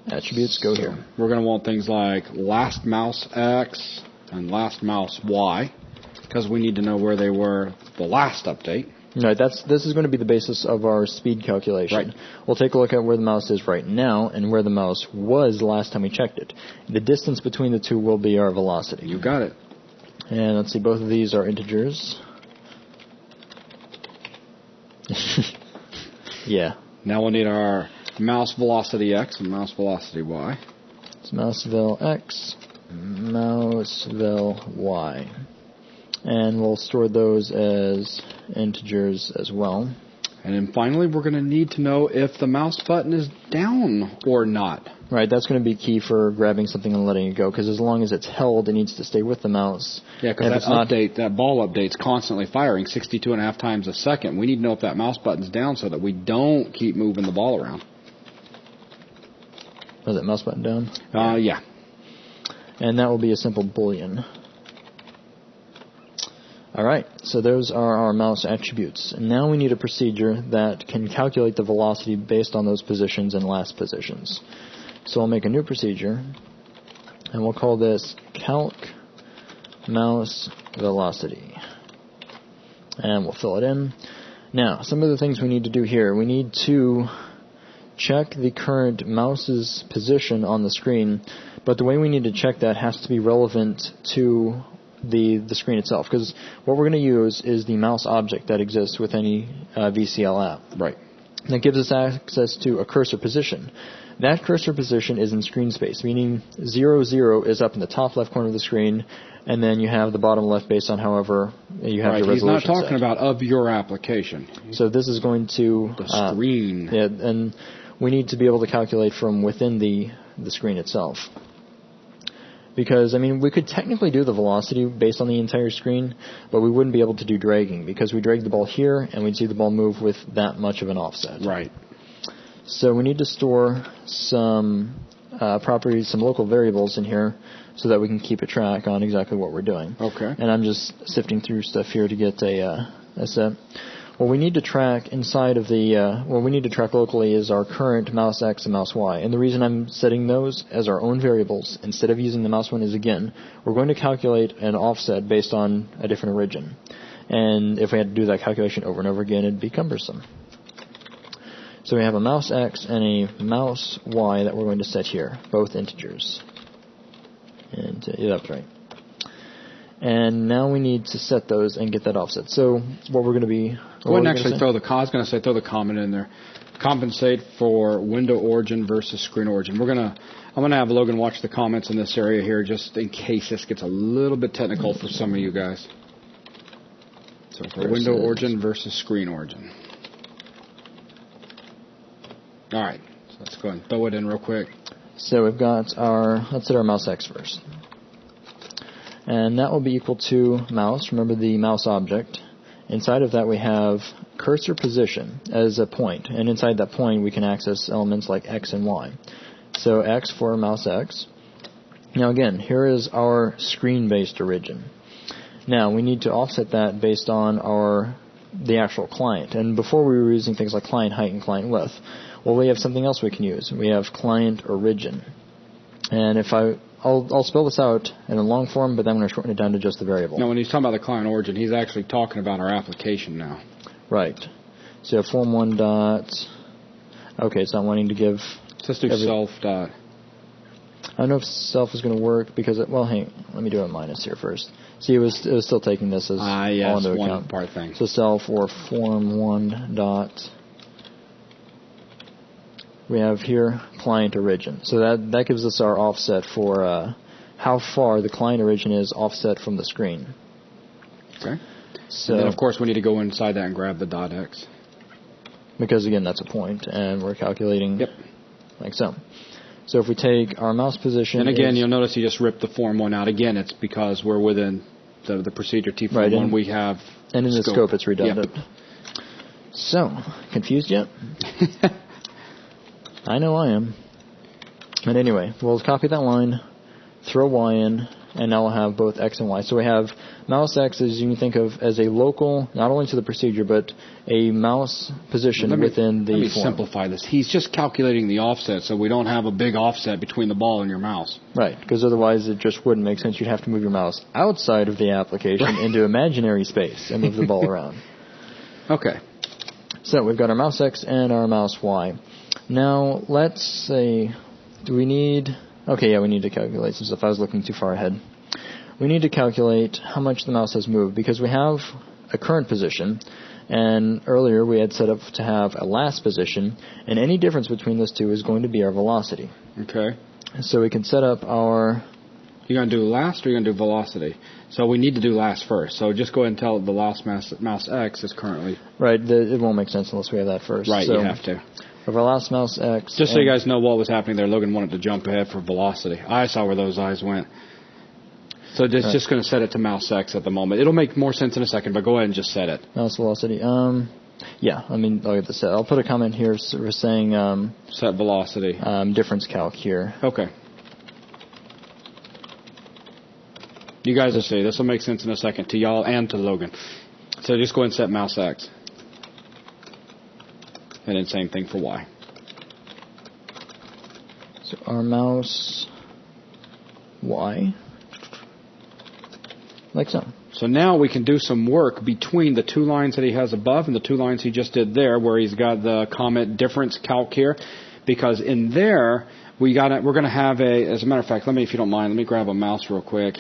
attributes go here. We're going to want things like last mouse X and last mouse Y, because we need to know where they were the last update. Right, this is going to be the basis of our speed calculation. Right. We'll take a look at where the mouse is right now and where the mouse was last time we checked it. The distance between the two will be our velocity. You got it. And let's see, both of these are integers. Yeah. Now we'll need our mouse velocity X and mouse velocity Y. It's mouseville X, mouseville Y. And we'll store those as integers as well. And then finally, we're going to need to know if the mouse button is down or not. Right, that's going to be key for grabbing something and letting it go, because as long as it's held, it needs to stay with the mouse. Yeah, because that ball update's constantly firing 62.5 times a second. We need to know if that mouse button's down so that we don't keep moving the ball around. Was that mouse button down? Yeah. And that will be a simple boolean. Alright, so those are our mouse attributes. And now we need a procedure that can calculate the velocity based on those positions and last positions. So I'll make a new procedure, and we'll call this calc mouse velocity. And we'll fill it in. Now, some of the things we need to do here. We need to check the current mouse's position on the screen, but the way we need to check that has to be relevant to the screen itself, because what we're going to use is the mouse object that exists with any VCL app. Right. That gives us access to a cursor position. That cursor position is in screen space, meaning 0, 0 is up in the top left corner of the screen, and then you have the bottom left based on however you have your resolution. He's not talking set. about of your application. So this is going to the screen. Yeah, and we need to be able to calculate from within the screen itself. Because, I mean, we could technically do the velocity based on the entire screen, but we wouldn't be able to do dragging, because we drag the ball here, and we'd see the ball move with that much of an offset. Right. So we need to store some properties, some local variables in here, so that we can keep a track on exactly what we're doing. Okay. And I'm just sifting through stuff here to get a set. What we need to track inside of what we need to track locally is our current mouse X and mouse Y. And the reason I'm setting those as our own variables instead of using the mouse one is, again, we're going to calculate an offset based on a different origin. And if we had to do that calculation over and over again, it'd be cumbersome. So we have a mouse X and a mouse Y that we're going to set here, both integers. And yeah, that's right. And now we need to set those and get that offset. So what we're going to be... Go ahead and actually throw the comment in there. Compensate for window origin versus screen origin. I'm going to have Logan watch the comments in this area here just in case this gets a little bit technical for some of you guys. So for window origin versus screen origin. All right, so let's go ahead and throw it in real quick. So we've got let's set our mouse X first. And that will be equal to mouse. Remember the mouse object. Inside of that we have cursor position as a point. And inside that point we can access elements like X and Y. So X for mouse X. Now again, here is our screen-based origin. Now we need to offset that based on the actual client. And before we were using things like client height and client width. Well, we have something else we can use. We have client origin. And if I'll spell this out in a long form, but then I'm going to shorten it down to just the variable. Now, when he's talking about the client origin, he's actually talking about our application now. Right. So form1 dot. Okay, it's not wanting to give. Let's do self dot. I don't know if self is going to work because well, hang. Let me do a minus here first. See, it was still taking this as all into account. One part thing. So self or form1 dot. We have here client origin. So that gives us our offset for how far the client origin is offset from the screen. Okay. So and then, of course, we need to go inside that and grab the dot X. Because, again, that's a point, and we're calculating like so. So if we take our mouse position... And again, you'll notice you just ripped the form 1 out. Again, it's because we're within the procedure T form 1 we have. And in the scope it's redundant. Yep. So, confused yet? I know I am. But anyway, we'll copy that line, throw Y in, and now we'll have both X and Y. So we have mouse X as you can think of as a local, not only to the procedure, but a mouse position within the form. Let me simplify this. He's just calculating the offset, so we don't have a big offset between the ball and your mouse. Right, because otherwise it just wouldn't make sense. You'd have to move your mouse outside of the application into imaginary space and move the ball around. Okay. So we've got our mouse X and our mouse Y. Now, let's say, do we need... Okay, yeah, we need to calculate some stuff. I was looking too far ahead. We need to calculate how much the mouse has moved because we have a current position, and earlier we had set up to have a last position, and any difference between those two is going to be our velocity. Okay. So we can set up our... You're going to do last or you're going to do velocity? So we need to do last first. So just go ahead and tell the last mouse X is currently... Right, it won't make sense unless we have that first. Right, so you have to. Of our last mouse X... Just so you guys know what was happening there, Logan wanted to jump ahead for velocity. I saw where those eyes went. So it's just going to set it to mouse X at the moment. It'll make more sense in a second, but go ahead and just set it. Mouse velocity. Yeah, I mean, I'll get this set. I'll put a comment here for saying... set velocity. Difference calc here. Okay. You guys will see. This will make sense in a second to y'all and to Logan. So just go ahead and set mouse X. And then same thing for Y. So our mouse Y, like so. So now we can do some work between the two lines that he has above and the two lines he just did there, where he's got the comment difference calc here, because in there we're going to have as a matter of fact, if you don't mind, let me grab a mouse real quick.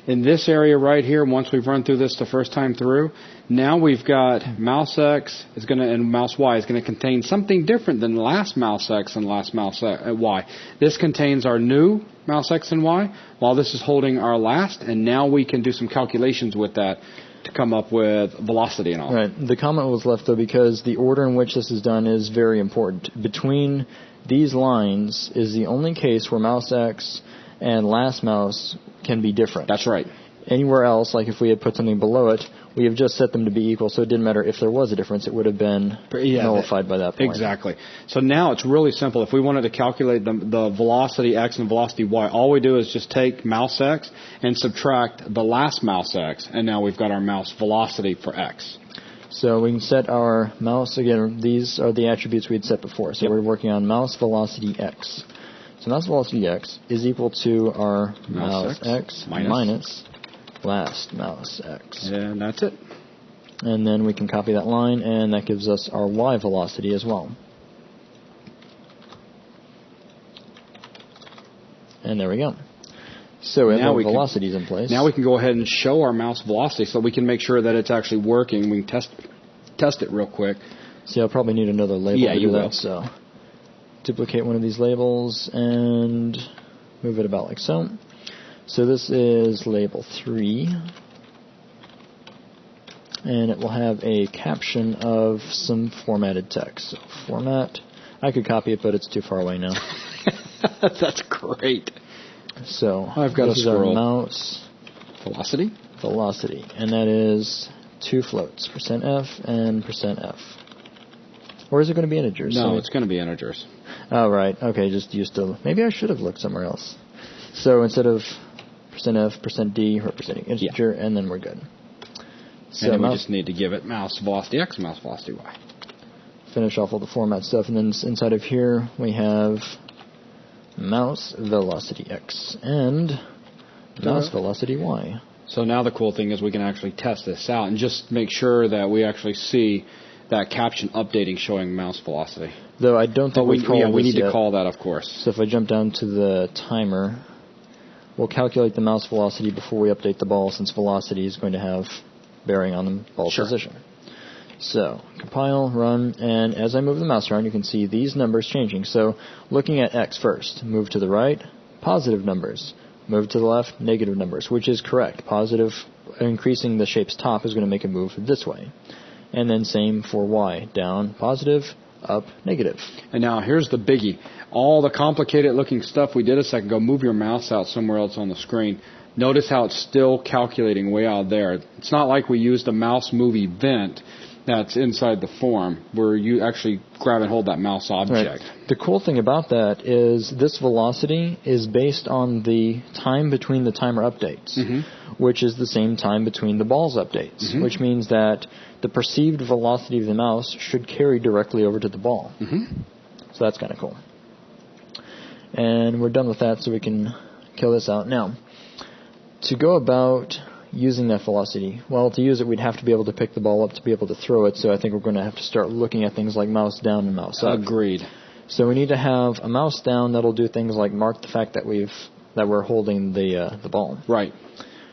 In this area right here, once we've run through this the first time through, now we've got mouse X and mouse Y is going to contain something different than last mouse X and last mouse Y. This contains our new mouse X and Y, while this is holding our last, and now we can do some calculations with that to come up with velocity and all. Right. The comment was left, though, because the order in which this is done is very important. Between these lines is the only case where mouse X and last mouse can be different. That's right. Anywhere else, like if we had put something below it, we have just set them to be equal, so it didn't matter if there was a difference. It would have been nullified by that point. Exactly. So now it's really simple. If we wanted to calculate the velocity X and velocity Y, all we do is just take mouse X and subtract the last mouse X, and now we've got our mouse velocity for X. So we can set our mouse, again, these are the attributes we had set before. So we're working on mouse velocity X. So mouse velocity X is equal to our mouse X minus last mouse X. And that's it. And then we can copy that line, and that gives us our Y velocity as well. And there we go. So we have our velocities in place. Now we can go ahead and show our mouse velocity so we can make sure that it's actually working. We can test it real quick. See, I'll probably need another label to do will. that. So duplicate one of these labels and move it about like so. So this is label 3. And it will have a caption of some formatted text. So format. I could copy it, but it's too far away now. That's great. So I've got this a is our scroll. mouse Velocity, and that is 2 floats, %f and %f. Or is it going to be integers? No, it's going to be integers. Oh, right. Okay, just used to. Maybe I should have looked somewhere else. So instead of %f, %d, representing integer, and then we're good. So and then we just need to give it mouse velocity x, mouse velocity y. Finish off all the format stuff, and then inside of here we have mouse velocity x and mouse velocity y. So now the cool thing is we can actually test this out and just make sure that we actually see that caption updating showing mouse velocity. Though I don't think we need to call that, of course. So if I jump down to the timer, we'll calculate the mouse velocity before we update the ball, since velocity is going to have bearing on the ball position. So, compile, run, and as I move the mouse around, you can see these numbers changing. So, looking at x first, move to the right, positive numbers. Move to the left, negative numbers, which is correct. Positive, increasing the shape's top is going to make it move this way. And then same for y, down, positive, up, negative. And now here's the biggie. All the complicated looking stuff we did a second ago, move your mouse out somewhere else on the screen. Notice how it's still calculating way out there. It's not like we used a mouse move event that's inside the form, where you actually grab and hold that mouse object. Right. The cool thing about that is this velocity is based on the time between the timer updates, which is the same time between the ball's updates, which means that the perceived velocity of the mouse should carry directly over to the ball. So that's kind of cool. And we're done with that, so we can kill this out. Now, to go about using that velocity, well, to use it, we'd have to be able to pick the ball up to be able to throw it, so I think we're going to have to start looking at things like mouse down and mouse up. Agreed. So we need to have a mouse down that'll do things like mark the fact that we're holding the ball. Right.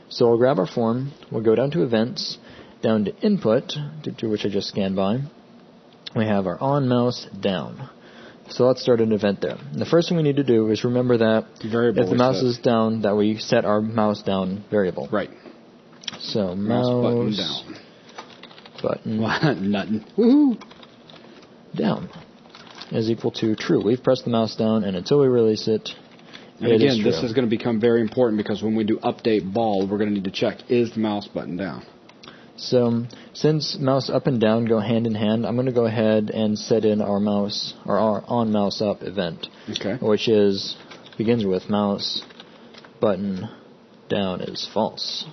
So we'll grab our form, we'll go down to events, down to input, to which I just scanned by. We have our on mouse down. So let's start an event there. And the first thing we need to do is remember that if the mouse is down, that we set our mouse down variable. Right. So mouse button nothing. Woohoo! Down is equal to true. We've pressed the mouse down, and until we release it, and it again, is true. this is going to become very important, because when we do update ball, we're going to need to check, is the mouse button down? So since mouse up and down go hand in hand, I'm going to go ahead and set in our mouse, or our on mouse up event, which begins with mouse button down is false.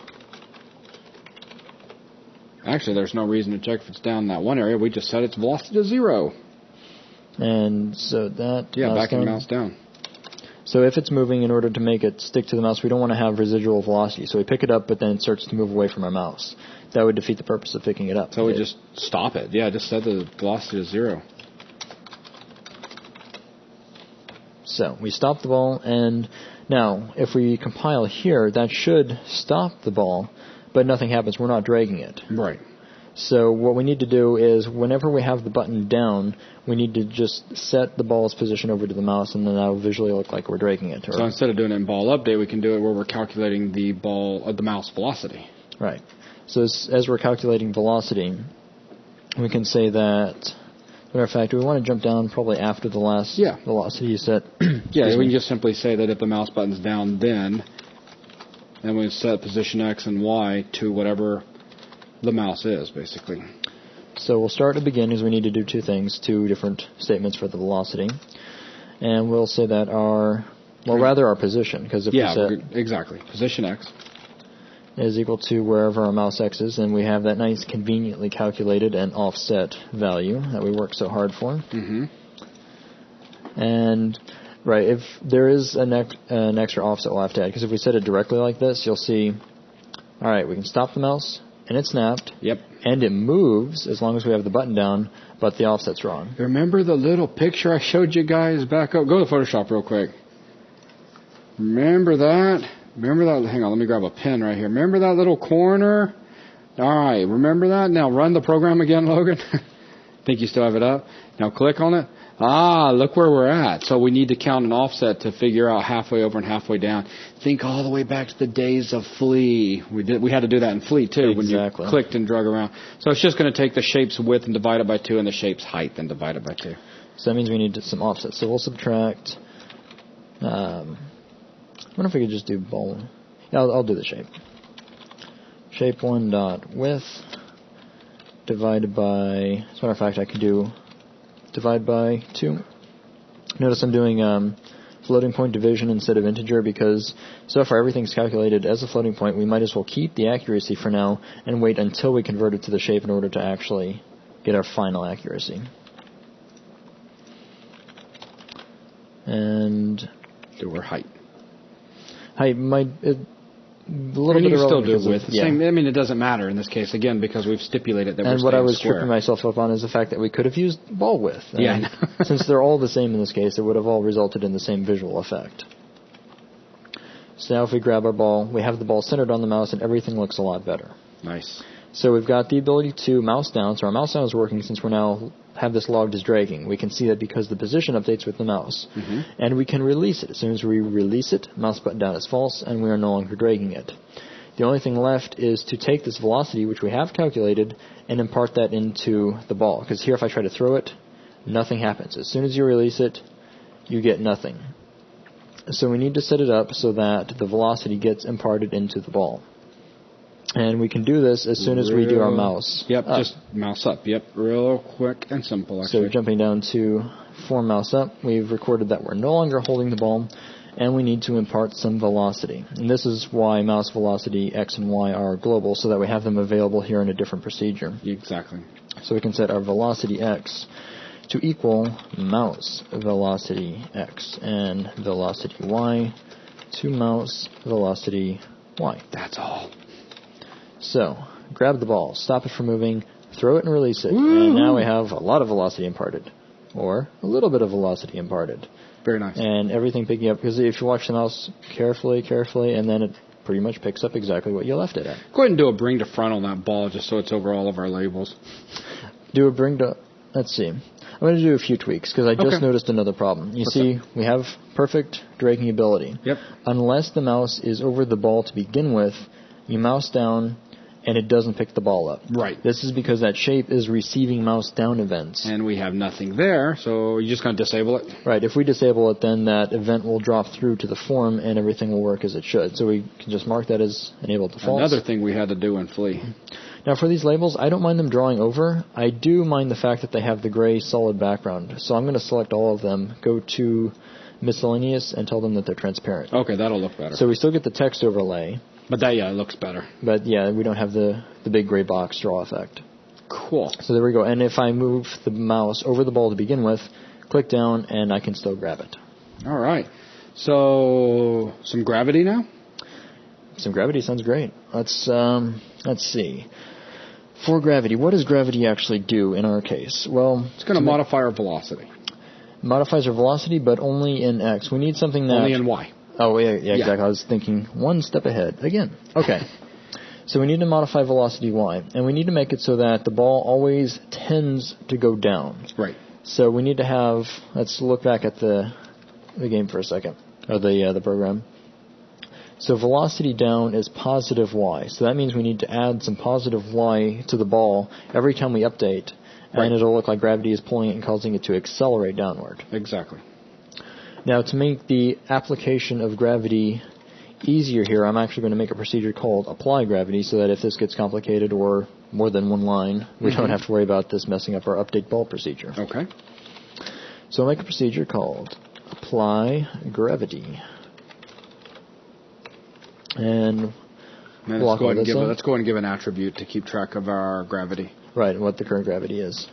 Actually, there's no reason to check if it's down in that one area. We just set its velocity to 0. And so that backing the mouse down. So if it's moving, in order to make it stick to the mouse, we don't want to have residual velocity. So we pick it up, but then it starts to move away from our mouse. That would defeat the purpose of picking it up. So we just stop it. Yeah, just set the velocity to 0. So we stop the ball, and now if we compile here, that should stop the ball, but nothing happens. We're not dragging it. Right. So what we need to do is, whenever we have the button down, we need to just set the ball's position over to the mouse, and then that will visually look like we're dragging it. So instead of doing it in ball update, we can do it where we're calculating the mouse velocity. Right. So as we're calculating velocity, we can say that, as a matter of fact, we want to jump down probably after the last velocity you set. Yeah, we can just simply say that if the mouse button's down, then we set position X and Y to whatever the mouse is, basically. So we'll start at begin, as we need to do two different statements for the velocity. And we'll say that our position, because if we set exactly, position X is equal to wherever our mouse X is, and we have that nice conveniently calculated and offset value that we work so hard for. And right, if there is an extra offset we'll have to add, because if we set it directly like this, you'll see, all right, we can stop the mouse, and it snapped. Yep. And it moves as long as we have the button down, but the offset's wrong. Remember the little picture I showed you guys back up? Go to Photoshop real quick. Remember that? Remember that? Hang on, let me grab a pen right here. Remember that little corner? All right, remember that? Now run the program again, Logan. Think you still have it up? Now click on it. Look where we're at. So we need to count an offset to figure out halfway over and halfway down. Think all the way back to the days of Flea. We had to do that in Flea too. Exactly. When you clicked and drug around. So it's just going to take the shape's width and divide it by 2 and the shape's height and divide it by 2. So that means we need some offsets. So we'll subtract. I wonder if we could just do ball. Yeah, I'll do the shape. Shape 1 dot width divided by. As a matter of fact, I could do divide by 2. Notice I'm doing floating point division instead of integer because so far everything's calculated as a floating point. We might as well keep the accuracy for now and wait until we convert it to the shape in order to actually get our final accuracy. And do our height. Height might a little bit you can still do because width. yeah. Same, I mean, it doesn't matter in this case again because we've stipulated that. And we're what I was square. tripping myself up on is the fact that we could have used ball width. And yeah. since they're all the same in this case, it would have all resulted in the same visual effect. So now if we grab our ball, we have the ball centered on the mouse, and everything looks a lot better. Nice. So we've got the ability to mouse down. So our mouse down is working since we now have this logged as dragging. We can see that because the position updates with the mouse. Mm-hmm. And we can release it. As soon as we release it, mouse button down is false, and we are no longer dragging it. The only thing left is to take this velocity, which we have calculated, and impart that into the ball. Because here, if I try to throw it, nothing happens. As soon as you release it, you get nothing. So we need to set it up so that the velocity gets imparted into the ball. And we can do this as soon as we do our mouse. Yep, just mouse up. Yep, real quick and simple, actually. So jumping down to form mouse up, we've recorded that we're no longer holding the ball, and we need to impart some velocity. And this is why mouse velocity X and Y are global, so that we have them available here in a different procedure. Exactly. So we can set our velocity X to equal mouse velocity X and velocity Y to mouse velocity Y. That's all. So, grab the ball, stop it from moving, throw it and release it, Woo! And now we have a lot of velocity imparted, or a little bit of velocity imparted. Very nice. And everything picking up, because if you watch the mouse carefully, and then it pretty much picks up exactly what you left it at. Go ahead and do a bring to front on that ball just so it's over all of our labels. Do a bring to, let's see. I'm going to do a few tweaks because I just noticed another problem. You see, we have perfect dragging ability. Yep. Unless the mouse is over the ball to begin with, you mouse down and it doesn't pick the ball up. Right. This is because that shape is receiving mouse down events. And we have nothing there, so you're just going to disable it? Right. If we disable it, then that event will drop through to the form and everything will work as it should. So we can just mark that as enabled to false. Another thing we had to do in Flea. Now for these labels, I don't mind them drawing over. I do mind the fact that they have the gray solid background. So I'm going to select all of them, go to miscellaneous, and tell them that they're transparent. Okay, that'll look better. So we still get the text overlay. But that, yeah, it looks better. But yeah, we don't have the big gray box draw effect. Cool. So there we go. And if I move the mouse over the ball to begin with, click down, and I can still grab it. All right. So some gravity now? Some gravity sounds great. Let's see. For gravity, what does gravity actually do in our case? Well, it's going to modify our velocity. Modifies our velocity, but only in X. We need something that... Only in Y. Oh, yeah, exactly. I was thinking one step ahead. Again. Okay. So we need to modify velocity Y, and we need to make it so that the ball always tends to go down. Right. So we need to have... Let's look back at the game for a second, or the program. So velocity down is positive Y. So that means we need to add some positive Y to the ball every time we update, and it'll look like gravity is pulling it and causing it to accelerate downward. Exactly. Now, to make the application of gravity easier here, I'm actually going to make a procedure called apply gravity so that if this gets complicated or more than one line, we don't have to worry about this messing up our update ball procedure. Okay. So I'll make a procedure called apply gravity. And let's go ahead and give an attribute to keep track of our gravity. Right, what the current gravity is.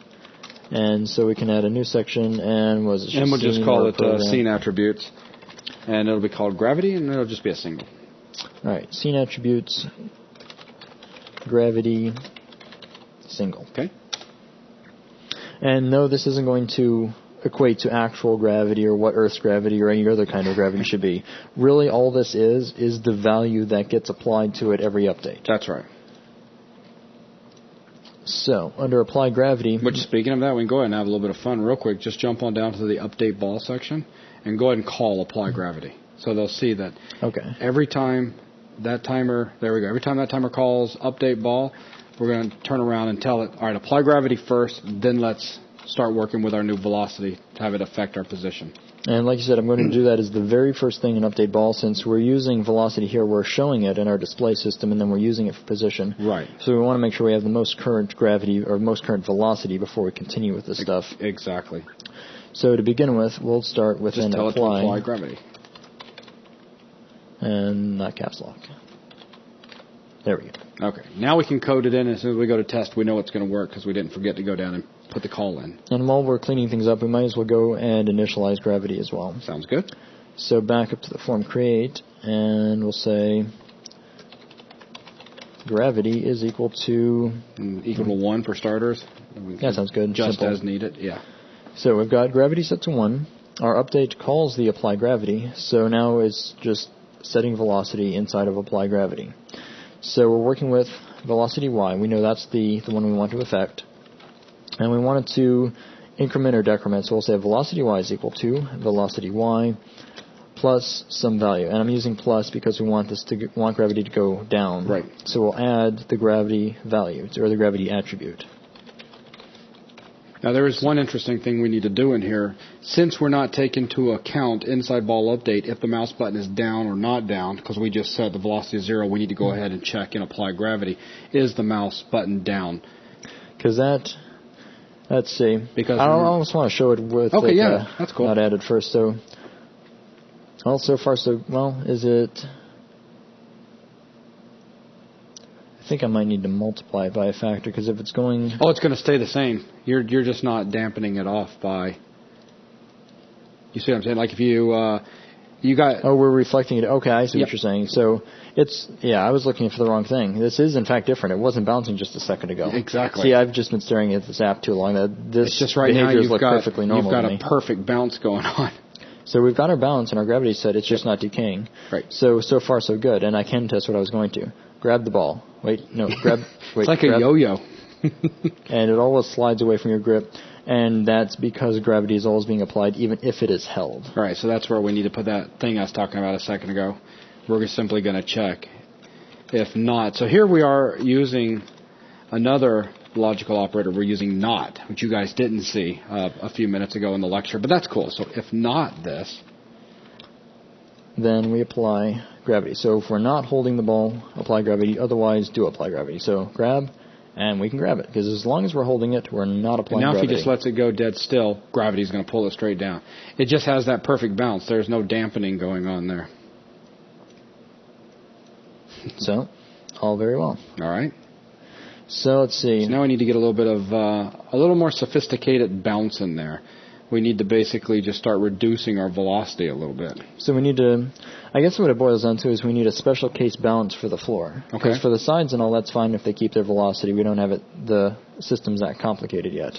And so we can add a new section, and we'll just call it scene attributes, and it'll be called gravity, and it'll just be a single. All right, scene attributes, gravity, single. Okay. And no, this isn't going to equate to actual gravity or what Earth's gravity or any other kind of gravity should be. Really, all this is the value that gets applied to it every update. That's right. So, under Apply Gravity... Which, speaking of that, we can go ahead and have a little bit of fun real quick. Just jump on down to the Update Ball section and go ahead and call Apply Gravity. So they'll see that every time that timer... There we go. Every time that timer calls Update Ball, we're going to turn around and tell it, all right, apply gravity first, then let's start working with our new velocity to have it affect our position. And like you said, I'm going to do that as the very first thing in Update Ball. Since we're using velocity here, we're showing it in our display system, and then we're using it for position. Right. So we want to make sure we have the most current gravity or most current velocity before we continue with this stuff. Exactly. So to begin with, we'll start with Just an tell apply. It to apply gravity. And not caps lock. There we go. Okay. Now we can code it in. As soon as we go to test, we know it's going to work because we didn't forget to go down and put the call in. And while we're cleaning things up, we might as well go and initialize gravity as well. Sounds good. So back up to the form create, and we'll say gravity is equal to... Equal to 1 for starters. That sounds good. Just Simple. as needed, yeah. So we've got gravity set to 1. Our update calls the apply gravity, so now it's just setting velocity inside of apply gravity. So we're working with velocity y. We know that's the one we want to affect. And we want it to increment or decrement, so we'll say velocity y is equal to velocity y plus some value. And I'm using plus because we want gravity to go down. Right. So we'll add the gravity value, or the gravity attribute. Now, there is one interesting thing we need to do in here. Since we're not taking into account inside ball update if the mouse button is down or not down, because we just set the velocity to 0, we need to go ahead and check and apply gravity. Is the mouse button down? Because let's see. Because I almost want to show it with that's cool. Not added first. So, so far, is it... I think I might need to multiply it by a factor, because if it's going... Oh, it's going to stay the same. You're just not dampening it off by... You see what I'm saying? Like if you got... Oh, we're reflecting it. Okay, I see what you're saying. So it's... Yeah, I was looking for the wrong thing. This is, in fact, different. It wasn't bouncing just a second ago. Exactly. See, I've just been staring at this app too long. It's just right now you've got a perfect bounce going on. So we've got our balance and our gravity set. It's just not decaying. Right. So far, so good. And I can test what I was going to. Grab the ball. Wait, it's like a yo-yo. And it always slides away from your grip. And that's because gravity is always being applied, even if it is held. All right, so that's where we need to put that thing I was talking about a second ago. We're simply going to check. If not, so here we are using another logical operator. We're using not, which you guys didn't see a few minutes ago in the lecture, but that's cool. So if not this, then we apply gravity. So if we're not holding the ball, apply gravity. Otherwise, do apply gravity. So grab, and we can grab it. Because as long as we're holding it, we're not applying gravity. Now if he just lets it go dead still, gravity's going to pull it straight down. It just has that perfect bounce. There's no dampening going on there. So, all very well. All right. So let's see. So now we need to get a little bit of a little more sophisticated bounce in there. We need to basically just start reducing our velocity a little bit. So we need to, I guess what it boils down to is we need a special case bounce for the floor. Okay. Because for the sides and all, that's fine if they keep their velocity. We don't have the system's that complicated yet.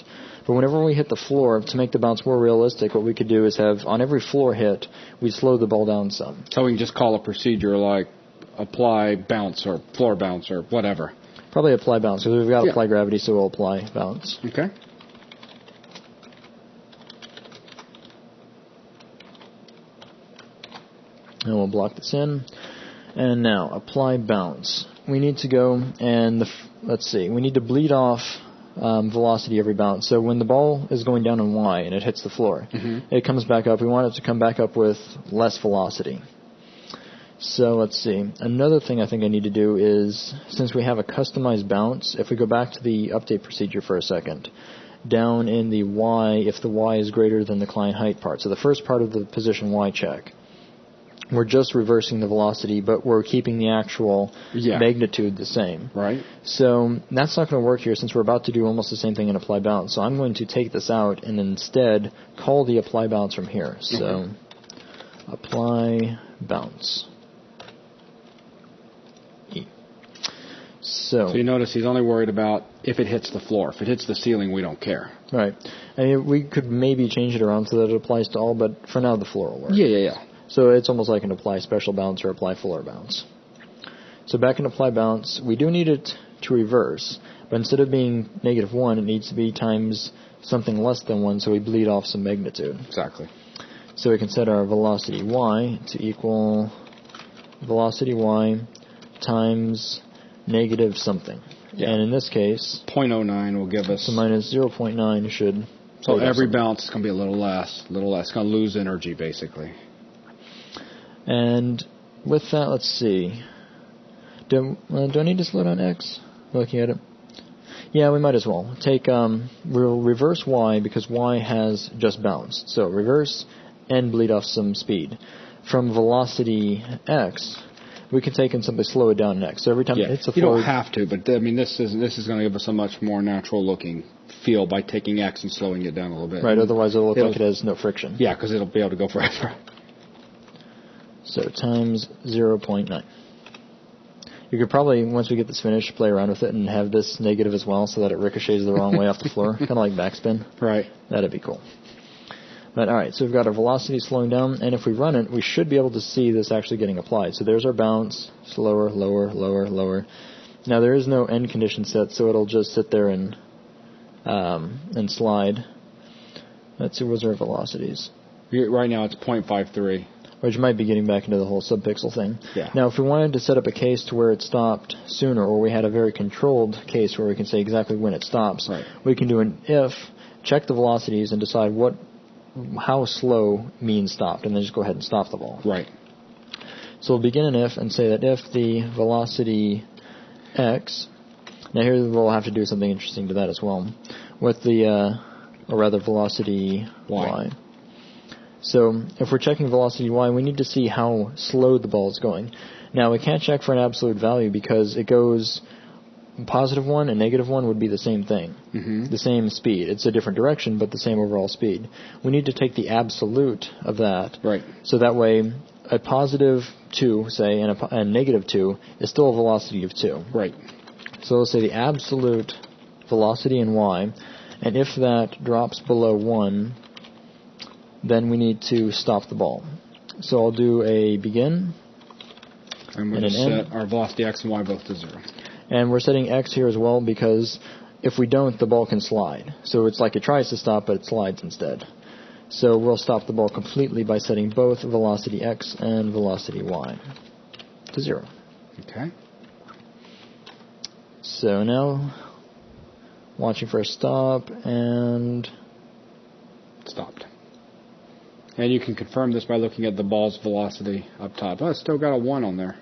But whenever we hit the floor, to make the bounce more realistic, what we could do is have, on every floor hit, we slow the ball down some. So we can just call a procedure like apply bounce or floor bounce or whatever. Probably apply bounce, because we've got apply gravity, so we'll apply bounce. Okay. And we'll block this in. And now, apply bounce. We need to go and, let's see, we need to bleed off velocity every bounce. So when the ball is going down in Y and it hits the floor, it comes back up. We want it to come back up with less velocity. So let's see. Another thing I think I need to do is, since we have a customized bounce, if we go back to the update procedure for a second, down in the Y, if the Y is greater than the client height part. So the first part of the position Y check, we're just reversing the velocity, but we're keeping the actual magnitude the same. Right. So that's not going to work here since we're about to do almost the same thing in apply bounce. So I'm going to take this out and instead call the apply bounce from here. So apply bounce. So you notice he's only worried about if it hits the floor. If it hits the ceiling, we don't care. Right. I mean, we could maybe change it around so that it applies to all, but for now the floor will work. Yeah. So it's almost like an apply special bounce or apply floor bounce. So back in apply bounce, we do need it to reverse, but instead of being -1, it needs to be times something less than 1, so we bleed off some magnitude. Exactly. So we can set our velocity y to equal velocity y times negative something. Yeah. And in this case, 0.09 will give us... so minus 0.9 should... So every bounce is going to be a little less. It's going to lose energy, basically. And with that, let's see. Do I need to slow down x? Looking at it. Yeah, we might as well. We'll reverse y because y has just bounced. So reverse and bleed off some speed. From velocity x, we can take and simply slow it down in x. So every time it hits the floor... You don't have to, but I mean, this is going to give us a much more natural looking feel by taking x and slowing it down a little bit. Right, otherwise it'll look like it has no friction. Yeah, because it'll be able to go forever. So times 0.9. You could probably, once we get this finished, play around with it and have this negative as well so that it ricochets the wrong way off the floor, kind of like backspin. Right. That'd be cool. But alright, so we've got our velocity slowing down, and if we run it, we should be able to see this actually getting applied. So there's our bounce, slower, lower, lower, lower. Now there is no end condition set, so it'll just sit there and slide. Let's see, what's our velocities? Right now it's 0.53. Which might be getting back into the whole subpixel thing. Yeah. Now, if we wanted to set up a case to where it stopped sooner, or we had a very controlled case where we can say exactly when it stops, we can do an if, check the velocities, and decide how slow means stopped, and then just go ahead and stop the ball. Right. So we'll begin an if and say that if the velocity x, now here we'll have to do something interesting to that as well, with the, or rather velocity y. So if we're checking velocity y, we need to see how slow the ball is going. Now, we can't check for an absolute value because it goes +1 and -1 would be the same thing, the same speed. It's a different direction, but the same overall speed. We need to take the absolute of that. Right. So that way, a +2, say, and a -2 is still a velocity of 2. Right. So let's say the absolute velocity in y, and if that drops below 1, then we need to stop the ball. So I'll do a begin and we're going to set our velocity x and y both to 0. And we're setting x here as well because if we don't, the ball can slide. So it's like it tries to stop, but it slides instead. So we'll stop the ball completely by setting both velocity x and velocity y to 0. Okay. So now, watching for a stop, and... stopped. And you can confirm this by looking at the ball's velocity up top. Oh, it's still got a 1 on there.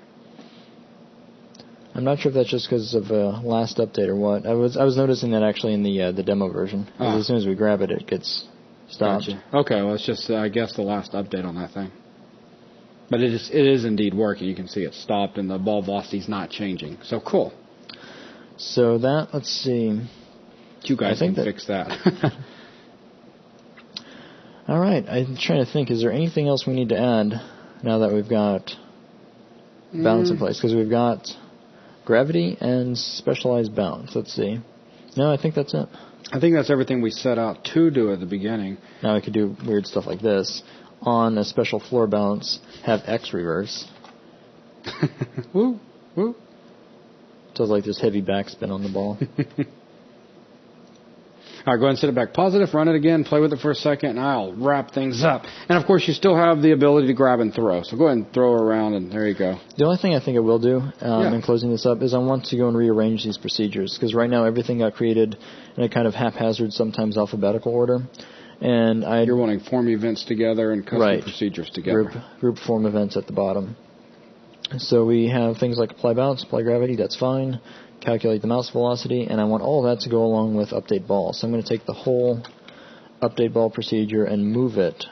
I'm not sure if that's just because of last update or what. I was noticing that actually in the demo version. As soon as we grab it, it gets stopped. Gotcha. Okay, well, it's just, I guess, the last update on that thing. But it is indeed working. You can see it stopped and the ball velocity is not changing. So cool. So that, let's see. You guys can fix that. All right, I'm trying to think, is there anything else we need to add now that we've got bounce in place? Because we've got gravity and specialized bounce. Let's see. No, I think that's it. I think that's everything we set out to do at the beginning. Now we could do weird stuff like this. On a special floor bounce, have X reverse. Woo, woo. So it's like this heavy backspin on the ball. All right, go ahead and set it back positive, run it again, play with it for a second, and I'll wrap things up. And, of course, you still have the ability to grab and throw. So go ahead and throw around, and there you go. The only thing I think I will do in closing this up is I want to go and rearrange these procedures, because right now everything got created in a kind of haphazard, sometimes alphabetical order. And you're wanting form events together and custom procedures together. Group form events at the bottom. So we have things like apply bounce, apply gravity, that's fine. Calculate the mouse velocity, and I want all of that to go along with update ball. So I'm going to take the whole update ball procedure and move it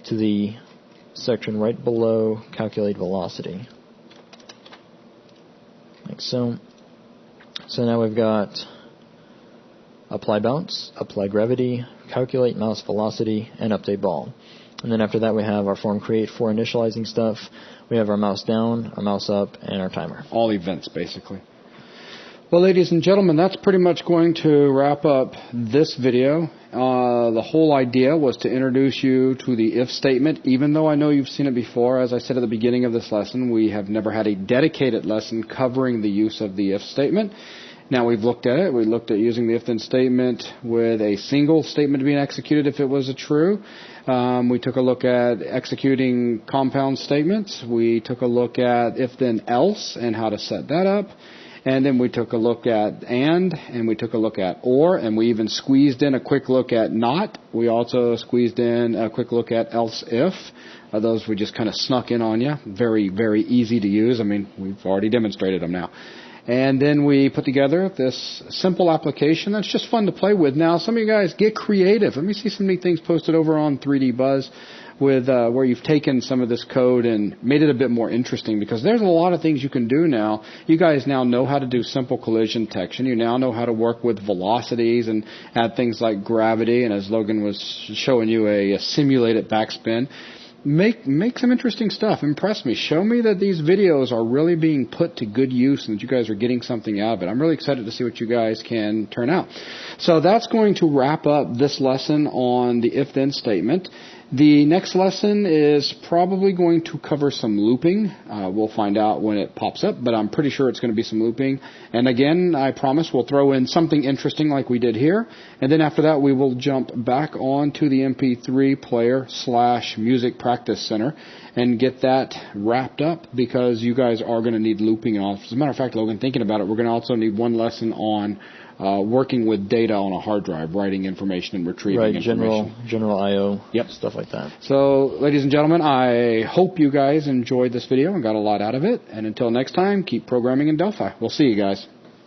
to the section right below calculate velocity. Like so. So now we've got apply bounce, apply gravity, calculate mouse velocity, and update ball. And then after that we have our form create for initializing stuff. We have our mouse down, our mouse up, and our timer. All events, basically. Well, ladies and gentlemen, that's pretty much going to wrap up this video. The whole idea was to introduce you to the if statement, even though I know you've seen it before. As I said at the beginning of this lesson, we have never had a dedicated lesson covering the use of the if statement. Now we've looked at it. We looked at using the if-then statement with a single statement being executed if it was a true. We took a look at executing compound statements. We took a look at if-then-else and how to set that up. And then we took a look at and we took a look at or, and we even squeezed in a quick look at not. We also squeezed in a quick look at else if. Those we just kind of snuck in on you. Very, very easy to use. I mean, we've already demonstrated them now. And then we put together this simple application that's just fun to play with. Now, some of you guys get creative. Let me see some neat things posted over on 3D Buzz with where you've taken some of this code and made it a bit more interesting, because there's a lot of things you can do now. You guys now know how to do simple collision detection. You now know how to work with velocities and add things like gravity, and as Logan was showing you, a simulated backspin. Make some interesting stuff. Impress me. Show me that these videos are really being put to good use and that you guys are getting something out of it. I'm really excited to see what you guys can turn out. So that's going to wrap up this lesson on the if-then statement. The next lesson is probably going to cover some looping. We'll find out when it pops up, but I'm pretty sure it's going to be some looping. And again, I promise we'll throw in something interesting like we did here. And then after that, we will jump back onto the MP3 player / music practice center and get that wrapped up, because you guys are going to need looping off. As a matter of fact, Logan, thinking about it, we're going to also need one lesson on working with data on a hard drive, writing information and retrieving information. General I/O, stuff like that. So, ladies and gentlemen, I hope you guys enjoyed this video and got a lot out of it. And until next time, keep programming in Delphi. We'll see you guys.